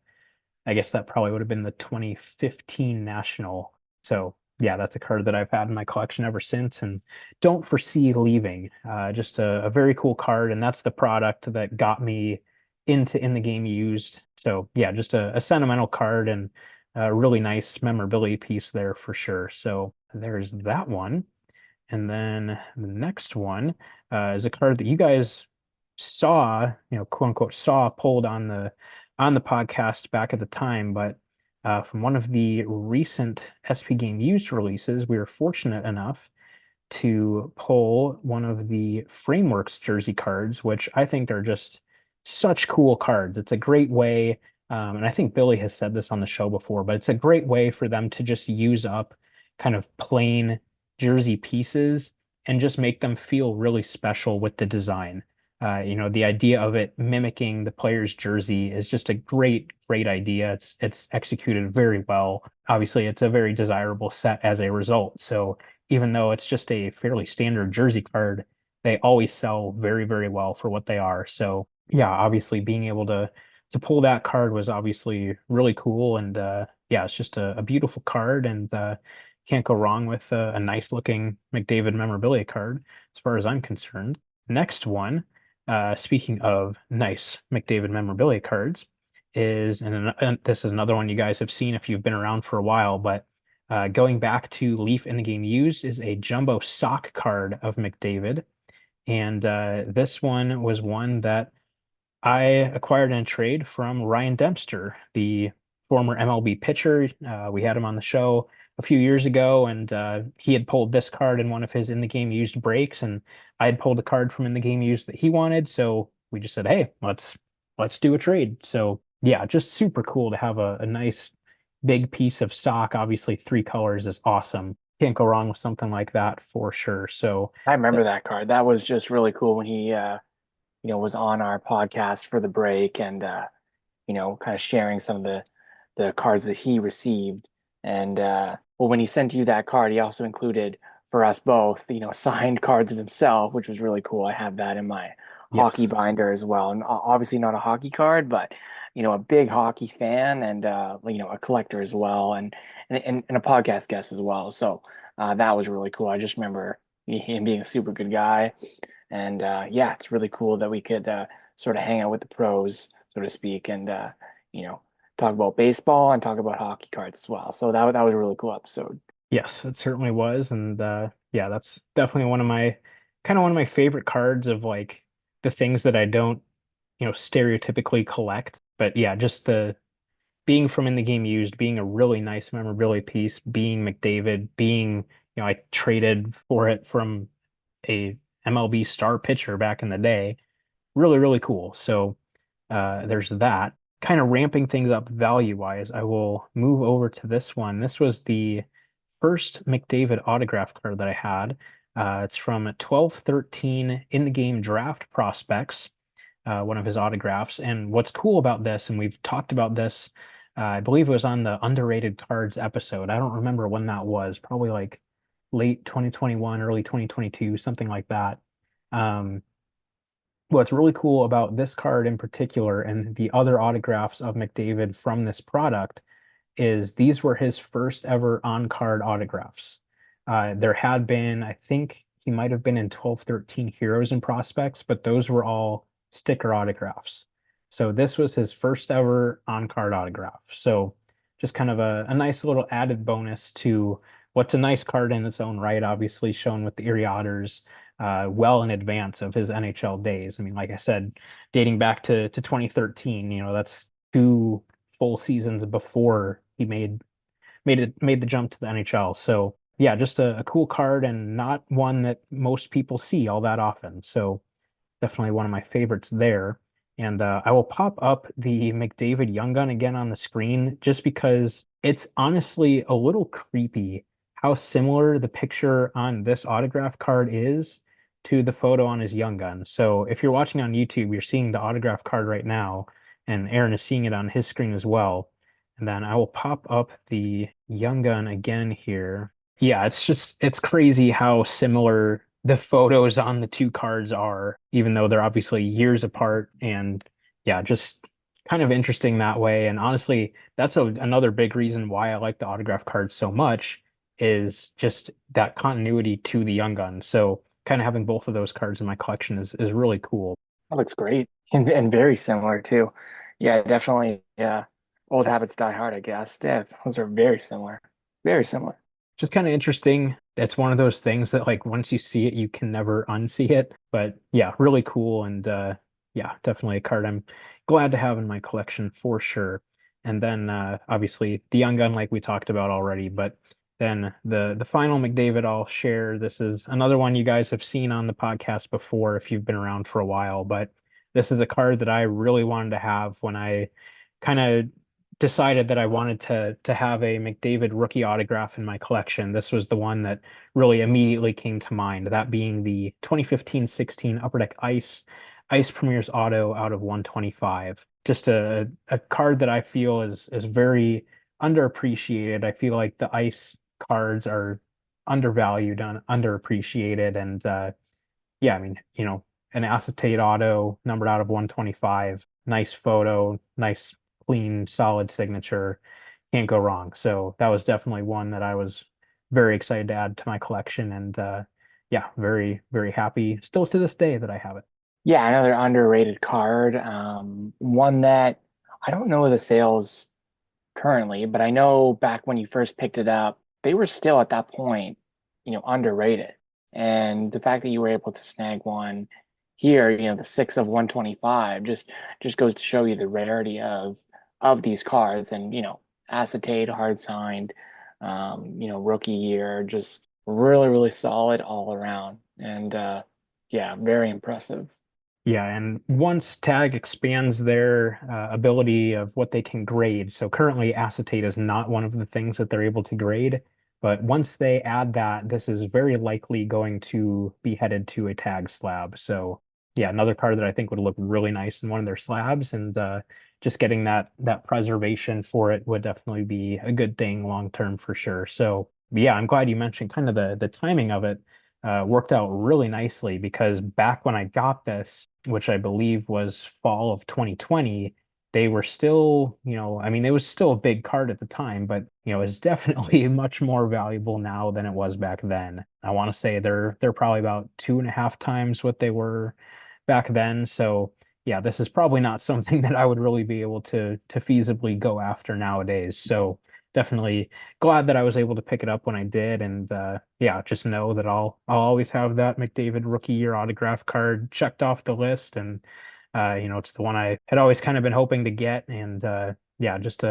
Speaker 1: I guess that probably would have been the 2015 National. So yeah, that's a card that I've had in my collection ever since and don't foresee leaving. Just a very cool card, and that's the product that got me into in the game used. So yeah, just a sentimental card and a really nice memorability piece there for sure. So there's that one. And then the next one is a card that you guys saw, quote unquote, saw pulled on on the podcast back at the time, but from one of the recent SP Game Used releases, we were fortunate enough to pull one of the Frameworks jersey cards, which I think are just such cool cards. It's a great way, and I think Billy has said this on the show before, but it's a great way for them to just use up kind of plain jersey pieces and just make them feel really special with the design. The idea of it mimicking the player's jersey is just a great idea. It's executed very well. Obviously, it's a very desirable set as a result. So even though it's just a fairly standard jersey card, they always sell very well for what they are. So yeah, obviously being able to pull that card was obviously really cool. And yeah, it's just a beautiful card and can't go wrong with a nice looking McDavid memorabilia card as far as I'm concerned. Next one, speaking of nice McDavid memorabilia cards, and this is another one you guys have seen if you've been around for a while, but going back to Leaf in the Game Used is a jumbo sock card of McDavid. And this one was one that I acquired in a trade from Ryan Dempster, the former MLB pitcher. We had him on the show a few years ago, and he had pulled this card in one of his in the game used breaks, and I had pulled a card from in the game used that he wanted. So we just said, "Hey, let's do a trade." So yeah, just super cool to have a nice big piece of sock. Obviously, three colors is awesome. Can't go wrong with something like that for sure. So
Speaker 2: I remember that card. That was just really cool when he was on our podcast for the break and kind of sharing some of the cards that he received. And well, when he sent you that card, he also included for us both, signed cards of himself, which was really cool. I have that in my hockey
Speaker 1: yes.
Speaker 2: binder as well. And obviously not a hockey card, but a big hockey fan and a collector as well, and a podcast guest as well. So that was really cool. I just remember him being a super good guy. And yeah, it's really cool that we could sort of hang out with the pros, so to speak, and you know, talk about baseball and talk about hockey cards as well. So that was a really cool episode.
Speaker 1: Yes, it certainly was. And yeah, that's definitely one of my favorite cards of like the things that I don't, stereotypically collect. But yeah, just the being from in the game used, being a really nice memorabilia piece, being McDavid, being, I traded for it from a MLB star pitcher back in the day. Really cool. So there's that. Kind of ramping things up value wise, I will move over to this one. This was the first McDavid autograph card that I had. It's from 1213 in the game draft prospects, one of his autographs. And what's cool about this, and we've talked about this, I believe it was on the underrated cards episode. I don't remember when that was, probably like late 2021, early 2022, something like that. Um, what's really cool about this card in particular and the other autographs of McDavid from this product is these were his first ever on-card autographs. There had been, I think he might have been in 1213 Heroes and Prospects, but those were all sticker autographs. So this was his first ever on-card autograph. So just kind of a nice little added bonus to what's a nice card in its own right, obviously shown with the Erie Otters well in advance of his NHL days. I mean, like I said, dating back to 2013, that's two full seasons before he made the jump to the NHL. So yeah, just a cool card and not one that most people see all that often. So definitely one of my favorites there. And I will pop up the McDavid Young Gun again on the screen just because it's honestly a little creepy how similar the picture on this autograph card is to the photo on his Young Gun. So if you're watching on YouTube, you're seeing the autograph card right now, and Aaron is seeing it on his screen as well. And then I will pop up the Young Gun again here. Yeah, it's crazy how similar the photos on the two cards are, even though they're obviously years apart. And yeah, just kind of interesting that way. And honestly, that's another big reason why I like the autograph cards so much is just that continuity to the Young Gun. So kind of having both of those cards in my collection is really cool.
Speaker 2: That looks great and very similar too. Yeah, definitely. Yeah, old habits die hard, I guess. Yeah, those are very similar. Very similar.
Speaker 1: Just kind of interesting. It's one of those things that like once you see it, you can never unsee it. But yeah, really cool. And yeah, definitely a card I'm glad to have in my collection for sure. And then obviously the Young Gun, like we talked about already, but then the final McDavid I'll share. This is another one you guys have seen on the podcast before if you've been around for a while, but this is a card that I really wanted to have when I kind of decided that I wanted to have a McDavid rookie autograph in my collection. This was the one that really immediately came to mind, that being the 2015-16 Upper Deck Ice Premier's Auto out of 125. Just a card that I feel is very underappreciated. I feel like the Ice cards are undervalued and underappreciated. And yeah, I mean, an acetate auto numbered out of 125, nice photo, nice, clean, solid signature. Can't go wrong. So that was definitely one that I was very excited to add to my collection. And yeah, very, very happy still to this day that I have it.
Speaker 2: Yeah, another underrated card. One that I don't know the sales currently, but I know back when you first picked it up, they were still at that point, underrated. And the fact that you were able to snag one here, the six of 125 just goes to show you the rarity of these cards and, acetate, hard signed, rookie year, just really, really solid all around. And yeah, very impressive.
Speaker 1: Yeah, and once Tag expands their ability of what they can grade, so currently acetate is not one of the things that they're able to grade, but once they add that, this is very likely going to be headed to a Tag slab. So yeah, another card that I think would look really nice in one of their slabs, and just getting that preservation for it would definitely be a good thing long term for sure. So yeah, I'm glad you mentioned kind of the timing of it worked out really nicely because back when I got this, which I believe was fall of 2020, they were still, I mean, it was still a big card at the time, but it's definitely much more valuable now than it was back then. I want to say they're probably about 2.5 times what they were back then. So yeah, this is probably not something that I would really be able to feasibly go after nowadays. So definitely glad that I was able to pick it up when I did. And yeah, just know that I'll always have that McDavid rookie year autograph card checked off the list. And it's the one I had always kind of been hoping to get. And yeah, just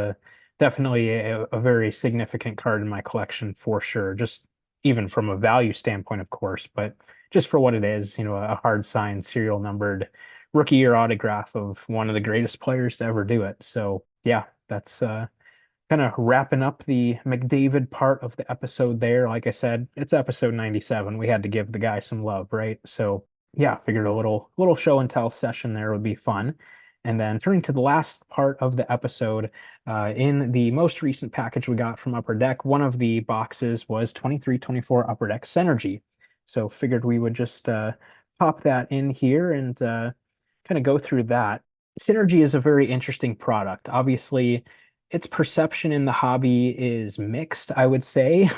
Speaker 1: definitely a very significant card in my collection for sure. Just even from a value standpoint, of course, but just for what it is, a hard signed serial numbered rookie year autograph of one of the greatest players to ever do it. So yeah, that's kind of wrapping up the McDavid part of the episode there. Like I said, it's episode 97. We had to give the guy some love, right? So yeah, figured a little show and tell session there would be fun. And then turning to the last part of the episode, in the most recent package we got from Upper Deck, one of the boxes was 23-24 Upper Deck Synergy. So figured we would just pop that in here and kind of go through that. Synergy is a very interesting product. Obviously, its perception in the hobby is mixed, I would say.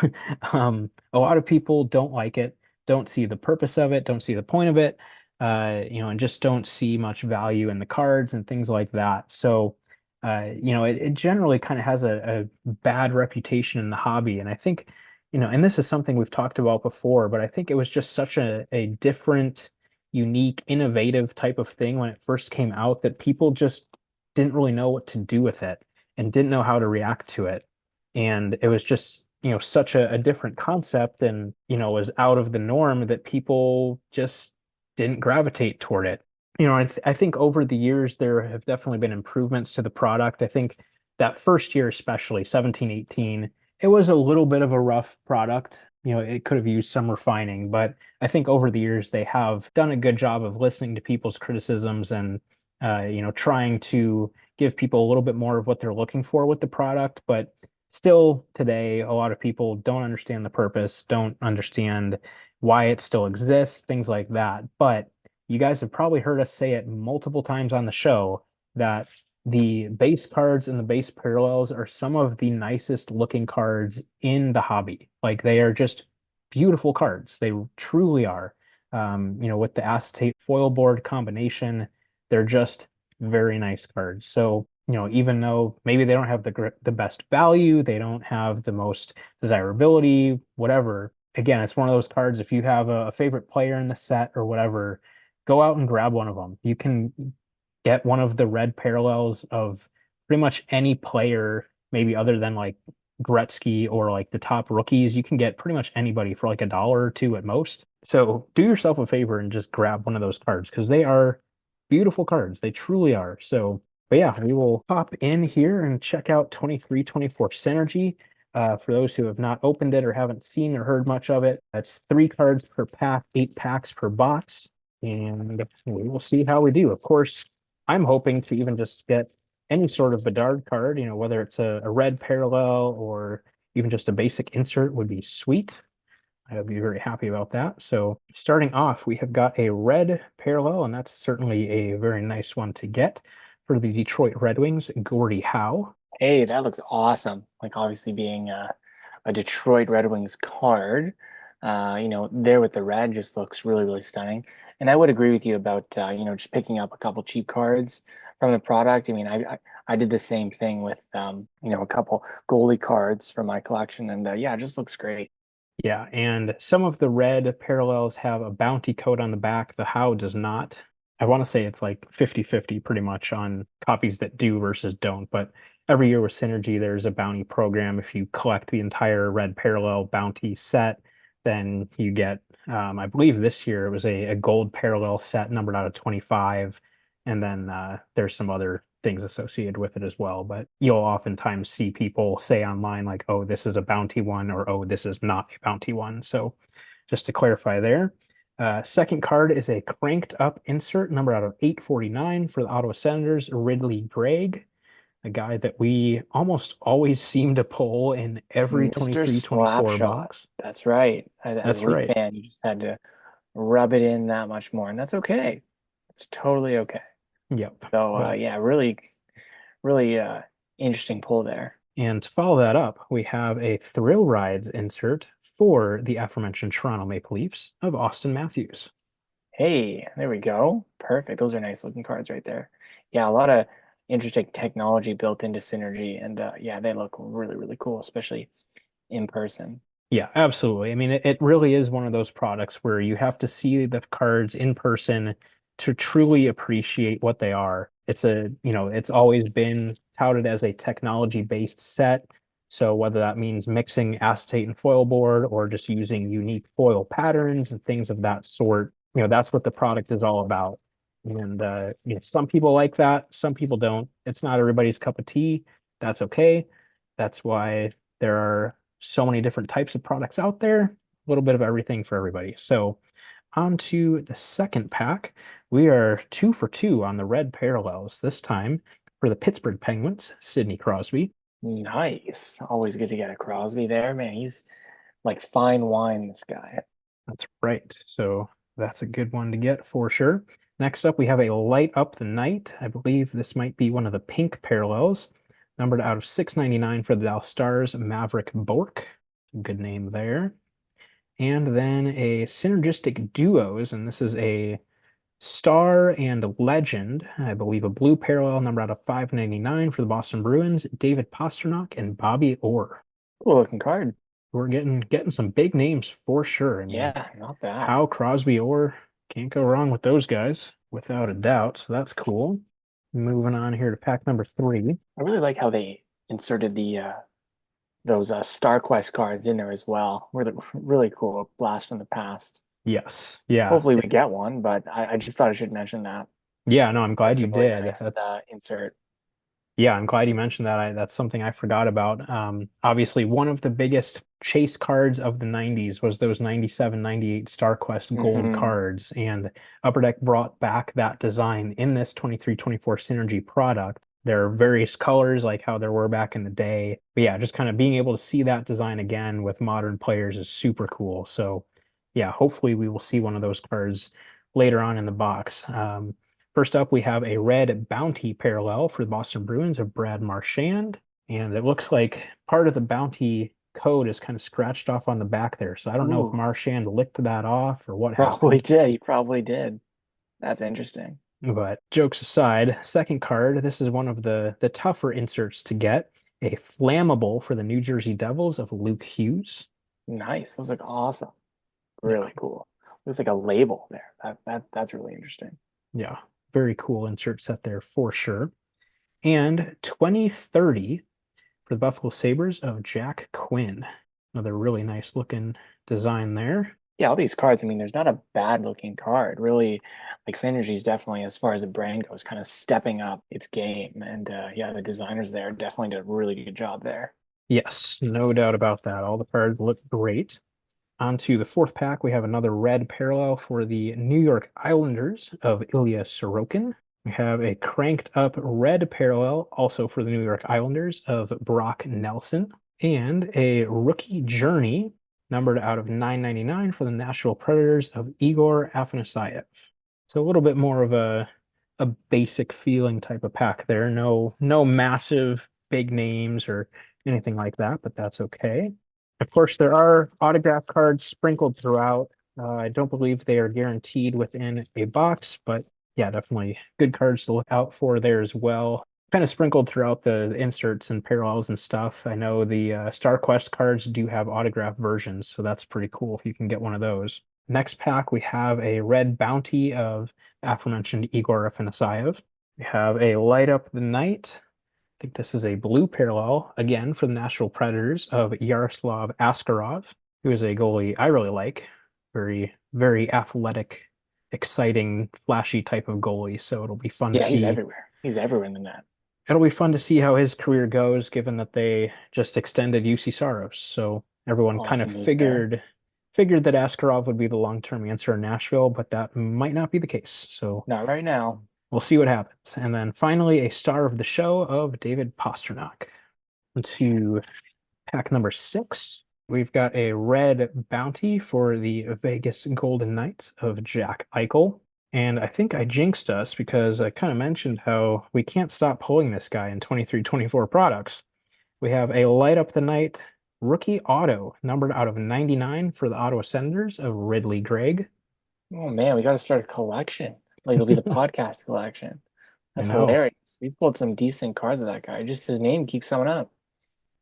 Speaker 1: A lot of people don't like it, don't see the purpose of it, don't see the point of it, and just don't see much value in the cards and things like that. So, it generally kind of has a bad reputation in the hobby. And I think, and this is something we've talked about before, but I think it was just such a different, unique, innovative type of thing when it first came out that people just didn't really know what to do with it and didn't know how to react to it. And it was just, such a different concept and, was out of the norm that people just didn't gravitate toward it. I think over the years, there have definitely been improvements to the product. I think that first year, especially 17, 18, it was a little bit of a rough product. It could have used some refining, but I think over the years, they have done a good job of listening to people's criticisms and, trying to give people a little bit more of what they're looking for with the product. But still today, a lot of people don't understand the purpose, don't understand why it still exists, things like that. But you guys have probably heard us say it multiple times on the show that the base cards and the base parallels are some of the nicest looking cards in the hobby. Like they are just beautiful cards. They truly are. With the acetate foil board combination, they're just very nice cards. So, even though maybe they don't have the best value, they don't have the most desirability, whatever. Again, it's one of those cards. If you have a favorite player in the set or whatever, go out and grab one of them. You can get one of the red parallels of pretty much any player, maybe other than like Gretzky or like the top rookies. You can get pretty much anybody for like a dollar or two at most. So do yourself a favor and just grab one of those cards because they are beautiful cards. They truly are. So, but yeah, we will hop in here and check out 23-24 Synergy. For those who have not opened it or haven't seen or heard much of it, that's 3 cards per pack, 8 packs per box, and we will see how we do. Of course, I'm hoping to even just get any sort of Bedard card, whether it's a red parallel or even just a basic insert would be sweet. I would be very happy about that. So starting off, we have got a red parallel, and that's certainly a very nice one to get for the Detroit Red Wings, Gordie Howe.
Speaker 2: Hey, that looks awesome. Like obviously being a Detroit Red Wings card, there with the red just looks really, really stunning. And I would agree with you about just picking up a couple cheap cards from the product. I mean, I did the same thing with a couple goalie cards from my collection, and yeah, it just looks great.
Speaker 1: Yeah, and some of the red parallels have a bounty code on the back. The How does not. I want to say it's like 50-50 pretty much on copies that do versus don't, but every year with Synergy, there's a bounty program. If you collect the entire red parallel bounty set, then you get, I believe this year it was a gold parallel set numbered out of 25. And then there's some other things associated with it as well. But you'll oftentimes see people say online, like, oh, this is a bounty one, or oh, this is not a bounty one. So just to clarify there. Second card is a cranked up insert number out of 849 for the Ottawa Senators, Ridley Gregg, a guy that we almost always seem to pull in every
Speaker 2: Mr.
Speaker 1: 23-24
Speaker 2: Slapshot.
Speaker 1: box.
Speaker 2: That's right. As a
Speaker 1: That's
Speaker 2: Leaf
Speaker 1: right.
Speaker 2: fan, you just had to rub it in that much more, and that's okay. It's totally okay.
Speaker 1: Yep.
Speaker 2: So
Speaker 1: But
Speaker 2: yeah, really, really interesting pull there.
Speaker 1: and to follow that up, we have a Thrill Rides insert for the aforementioned Toronto Maple Leafs of Austin Matthews.
Speaker 2: Hey, there we go. Perfect. Those are nice looking cards right there. Yeah, a lot of interesting technology built into Synergy, and yeah, they look really, really cool, especially in person.
Speaker 1: Yeah, absolutely. I mean, it really is one of those products where you have to see the cards in person to truly appreciate what they are. It's always been touted as a technology-based set. So whether that means mixing acetate and foil board or just using unique foil patterns and things of that sort, that's what the product is all about. And some people like that, some people don't. It's not everybody's cup of tea. That's okay. That's why there are so many different types of products out there, a little bit of everything for everybody. So on to the second pack. We are 2 for 2 on the red parallels this time for the Pittsburgh Penguins, Sidney Crosby.
Speaker 2: Nice. Always good to get a Crosby there, man. He's like fine wine, this guy.
Speaker 1: That's right. So that's a good one to get for sure. Next up, we have a Light Up the Night. I believe this might be one of the pink parallels, numbered out of 699 for the Dallas Stars, Maverick Bork. Good name there. And then a synergistic duos, and this is a star and legend, I believe a blue parallel number out of 599 for the Boston Bruins, David Pastrnak and Bobby Orr.
Speaker 2: Cool looking card.
Speaker 1: We're getting some big names for sure. I mean,
Speaker 2: Yeah, not bad.
Speaker 1: Howe, Crosby, Orr, can't go wrong with those guys without a doubt. So that's cool. Moving on here to pack number 3.
Speaker 2: I really like how they inserted the those Star Quest cards in there as well. Really, really cool. Blast from the past.
Speaker 1: Yes. Yeah.
Speaker 2: Hopefully we get one, but I just thought I should mention that.
Speaker 1: Yeah, no, I'm glad
Speaker 2: That's
Speaker 1: you
Speaker 2: a really
Speaker 1: did.
Speaker 2: nice
Speaker 1: That's
Speaker 2: insert.
Speaker 1: Yeah, I'm glad you mentioned that. That's something I forgot about. Obviously, one of the biggest chase cards of the 90s was those 97, 98 StarQuest gold
Speaker 2: Hmm.
Speaker 1: cards. And Upper Deck brought back that design in this 23-24 Synergy product. There are various colors like how there were back in the day. But yeah, just kind of being able to see that design again with modern players is super cool. So yeah, hopefully we will see one of those cards later on in the box. First up, we have a red bounty parallel for the Boston Bruins of Brad Marchand. And it looks like part of the bounty code is kind of scratched off on the back there. So I don't know if
Speaker 2: Ooh,
Speaker 1: Marchand licked that off or what
Speaker 2: probably
Speaker 1: happened.
Speaker 2: did. He probably did. That's interesting.
Speaker 1: But jokes aside, second card, this is one of the tougher inserts to get. A flammable for the New Jersey Devils of Luke Hughes.
Speaker 2: Nice. Those look awesome.
Speaker 1: Yeah,
Speaker 2: Really cool. looks like a label there. That's really interesting.
Speaker 1: Yeah, very cool insert set there for sure. And 2030 for the Buffalo Sabres of Jack Quinn. Another really nice looking design there.
Speaker 2: Yeah, all these cards, I mean, there's not a bad looking card. Really, like Synergy's definitely, as far as the brand goes, kind of stepping up its game. And yeah, the designers there definitely did a really good job there.
Speaker 1: Yes, no doubt about that. All the cards look great. On to the fourth pack, we have another red parallel for the New York Islanders of Ilya Sorokin. We have a cranked up red parallel also for the New York Islanders of Brock Nelson, and a rookie journey numbered out of 999 for the Nashville Predators of Igor Afanasyev. So a little bit more of a basic feeling type of pack there. No massive big names or anything like that, but that's okay. Of course, there are autograph cards sprinkled throughout. I don't believe they are guaranteed within a box, but yeah, definitely good cards to look out for there as well. Kind of sprinkled throughout the inserts and parallels and stuff. I know the Star Quest cards do have autograph versions, so that's pretty cool if you can get one of those. Next pack, we have a red bounty of aforementioned Igor Afanasyev. We have a Light Up the Night. I think this is a blue parallel, again, for the Nashville Predators of Yaroslav Askarov, who is a goalie I really like. Very, very athletic, exciting, flashy type of goalie. So it'll be fun to
Speaker 2: Yeah, he's
Speaker 1: see.
Speaker 2: everywhere. He's everywhere in the net.
Speaker 1: It'll be fun to see how his career goes, given that they just extended UC Saros. So everyone kind of
Speaker 2: Awesome move there.
Speaker 1: figured that Askarov would be the long-term answer in Nashville, but that might not be the case. So
Speaker 2: Not right now.
Speaker 1: we'll see what happens. And then finally, a star of the show of David Pastrnak. To pack number 6, we've got a red bounty for the Vegas Golden Knights of Jack Eichel. And I think I jinxed us because I kind of mentioned how we can't stop pulling this guy in 23-24 products. We have a Light Up the Night rookie auto numbered out of 99 for the Ottawa Senators of Ridley Gregg.
Speaker 2: Oh man, we got to start a collection. Like it'll be the podcast collection.
Speaker 1: I
Speaker 2: That's
Speaker 1: know
Speaker 2: hilarious. We pulled some decent cards of that guy. Just his name keeps coming up.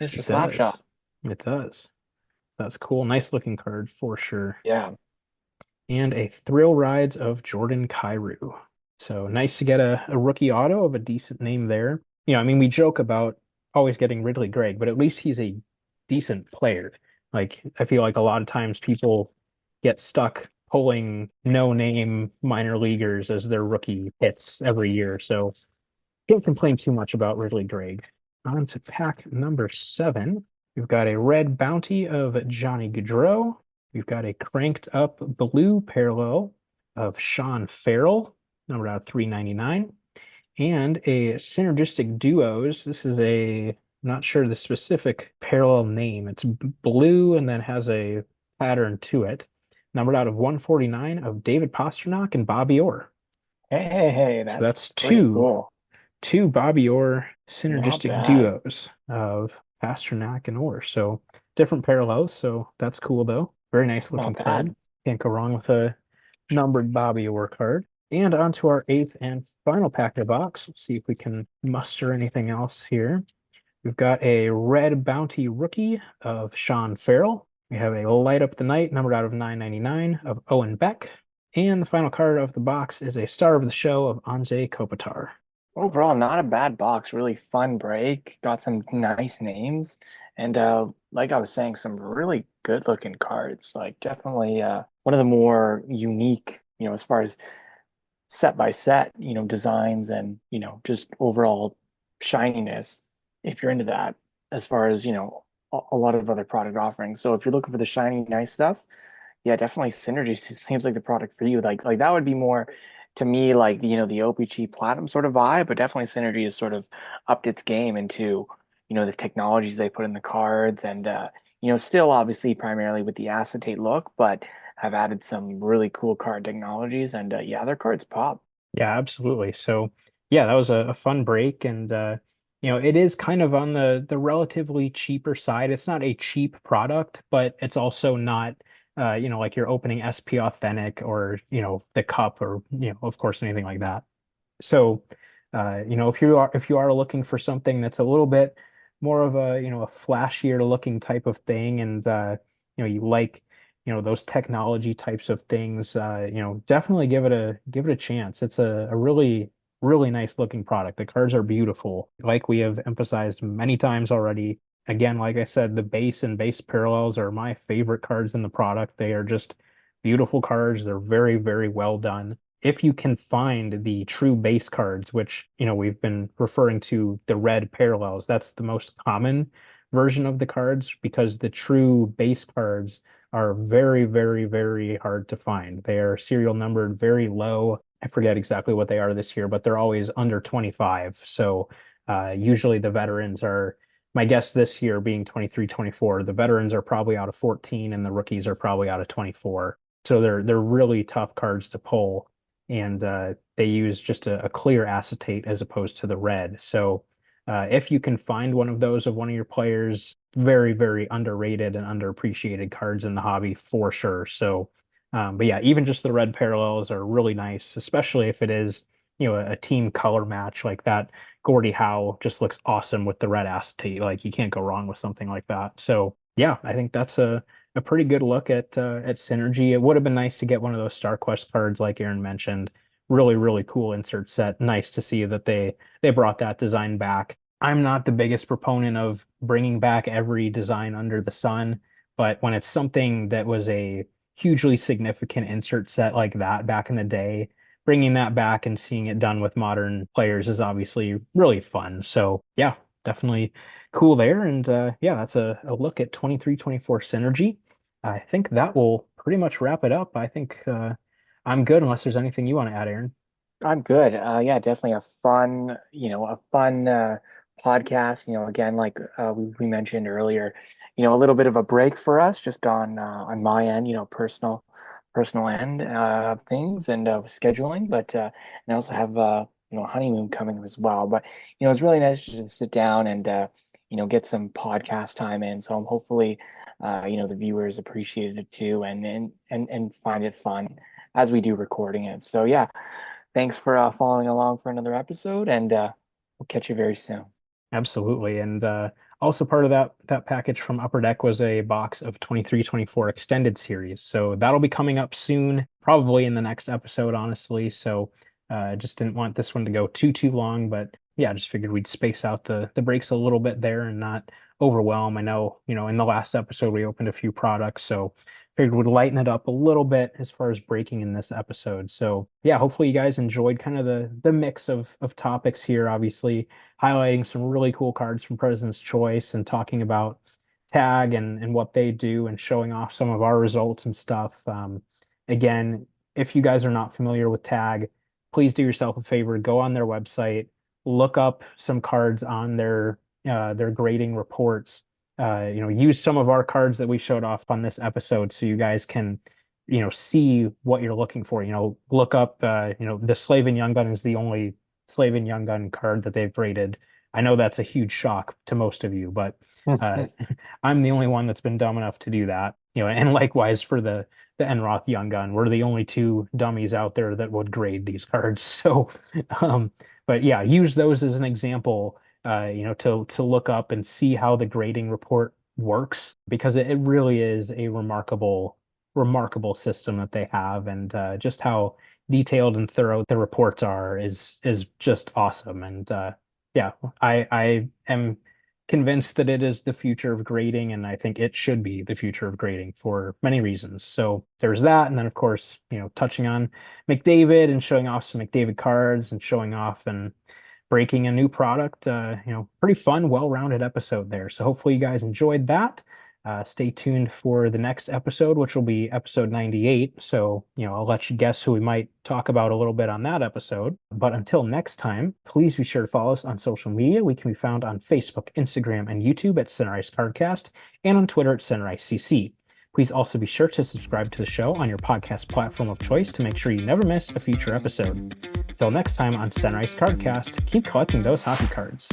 Speaker 2: Mr.
Speaker 1: it does.
Speaker 2: Slapshot.
Speaker 1: It does. That's cool. Nice looking card for sure.
Speaker 2: Yeah.
Speaker 1: And a Thrill Rides of Jordan Kyrou. So nice to get a rookie auto of a decent name there. I mean, we joke about always getting Ridley Gregg, but at least he's a decent player. Like, I feel like a lot of times people get stuck pulling no-name minor leaguers as their rookie hits every year. So can't complain too much about Ridley Gregg. On to pack number 7. We've got a red bounty of Johnny Gaudreau. We've got a cranked up blue parallel of Sean Farrell, numbered out 399, and a synergistic duos. This is I'm not sure the specific parallel name. It's blue and then has a pattern to it. Numbered out of 149 of David Pastrnak and Bobby Orr.
Speaker 2: Hey,
Speaker 1: So
Speaker 2: that's
Speaker 1: that's
Speaker 2: pretty
Speaker 1: two
Speaker 2: cool.
Speaker 1: two Bobby Orr
Speaker 2: Not
Speaker 1: synergistic
Speaker 2: bad.
Speaker 1: duos of Pasternak and Orr. So different parallels. So that's cool though. Very nice looking
Speaker 2: Not bad.
Speaker 1: card. Can't go wrong with a numbered Bobby Orr card. And on to our 8th and final pack of the box. Let's see if we can muster anything else here. We've got a red bounty rookie of Sean Farrell. We have a Light Up the Night numbered out of 999 of Owen Beck. And the final card of the box is a star of the show of Anze Kopitar.
Speaker 2: Overall, not a bad box. Really fun break. Got some nice names. And like I was saying, some really good looking cards. Like definitely one of the more unique, as far as set by set, designs and, just overall shininess, if you're into that, as far as, a lot of other product offerings. So if you're looking for the shiny, nice stuff, yeah, definitely Synergy seems like the product for you. Like that would be more to me like the OPG Platinum sort of vibe, but definitely Synergy has sort of upped its game into, the technologies they put in the cards and still obviously primarily with the acetate look, but have added some really cool card technologies and yeah, their cards pop.
Speaker 1: Yeah, absolutely. So, yeah, that was a fun break, and it is kind of on the relatively cheaper side. It's not a cheap product, but it's also not, like you're opening SP Authentic or the Cup or of course, anything like that. So, if you are looking for something that's a little bit more of a flashier looking type of thing, and you like those technology types of things, definitely give it a chance. It's a really really nice looking product. The cards are beautiful, like we have emphasized many times already. Again, like I said, the base and base parallels are my favorite cards in the product. They are just beautiful cards. They're very, very well done. If you can find the true base cards, which, we've been referring to the red parallels, that's the most common version of the cards because the true base cards are very, very, very hard to find. They are serial numbered very low. I forget exactly what they are this year, but they're always under 25. So usually the veterans are, my guess this year being 23, 24, the veterans are probably out of 14 and the rookies are probably out of 24. So they're really tough cards to pull. And they use just a clear acetate as opposed to the red. So if you can find one of those of one of your players, very, very underrated and underappreciated cards in the hobby for sure. So, but yeah, even just the red parallels are really nice, especially if it is, a team color match like that. Gordie Howe just looks awesome with the red acetate. Like you can't go wrong with something like that. So yeah, I think that's a pretty good look at Synergy. It would have been nice to get one of those Star Quest cards, like Aaron mentioned. Really, really cool insert set. Nice to see that they brought that design back. I'm not the biggest proponent of bringing back every design under the sun, but when it's something that was a hugely significant insert set like that back in the day, bringing that back and seeing it done with modern players is obviously really fun. So yeah, definitely cool there. And yeah, that's a look at 23-24 Synergy. I think that will pretty much wrap it up. I think I'm good unless there's anything you want to add, Aaron.
Speaker 2: I'm good. Yeah, definitely a fun podcast. Again, like we mentioned earlier, a little bit of a break for us, just on my end, personal end of things and scheduling. But and I also have a honeymoon coming as well. But it's really nice to just sit down and get some podcast time in. So I'm hopefully the viewers appreciated it too, and find it fun as we do recording it. So yeah. Thanks for following along for another episode, and we'll catch you very soon.
Speaker 1: Absolutely. And also part of that package from Upper Deck was a box of 23-24 extended series. So that'll be coming up soon, probably in the next episode, honestly. So just didn't want this one to go too long, but yeah, just figured we'd space out the breaks a little bit there and not overwhelm. I know, in the last episode we opened a few products, so figured we'd lighten it up a little bit as far as breaking in this episode. So yeah, hopefully you guys enjoyed kind of the mix of topics here, obviously highlighting some really cool cards from President's Choice and talking about Tag and what they do and showing off some of our results and stuff. Again, if you guys are not familiar with Tag, please do yourself a favor, go on their website, look up some cards on their grading reports. Use some of our cards that we showed off on this episode so you guys can see what you're looking for. Look up the Slaven Young Gun is the only Slaven Young Gun card that they've graded. I know that's a huge shock to most of you, but uh, I'm the only one that's been dumb enough to do that. And likewise for the Enroth Young Gun, we're the only two dummies out there that would grade these cards. So, but yeah, use those as an example, to look up and see how the grading report works because it really is a remarkable system that they have, and just how detailed and thorough the reports are is just awesome. And yeah, I am convinced that it is the future of grading, and I think it should be the future of grading for many reasons. So there's that, and then of course, touching on McDavid and showing off some McDavid cards and showing off and breaking a new product. Pretty fun, well-rounded episode there. So hopefully you guys enjoyed that. Stay tuned for the next episode, which will be episode 98. So, I'll let you guess who we might talk about a little bit on that episode. But until next time, please be sure to follow us on social media. We can be found on Facebook, Instagram, and YouTube at Sunrise Cardcast, and on Twitter at Sunrise CC. Please also be sure to subscribe to the show on your podcast platform of choice to make sure you never miss a future episode. Until next time on Sunrise Cardcast, keep collecting those hockey cards.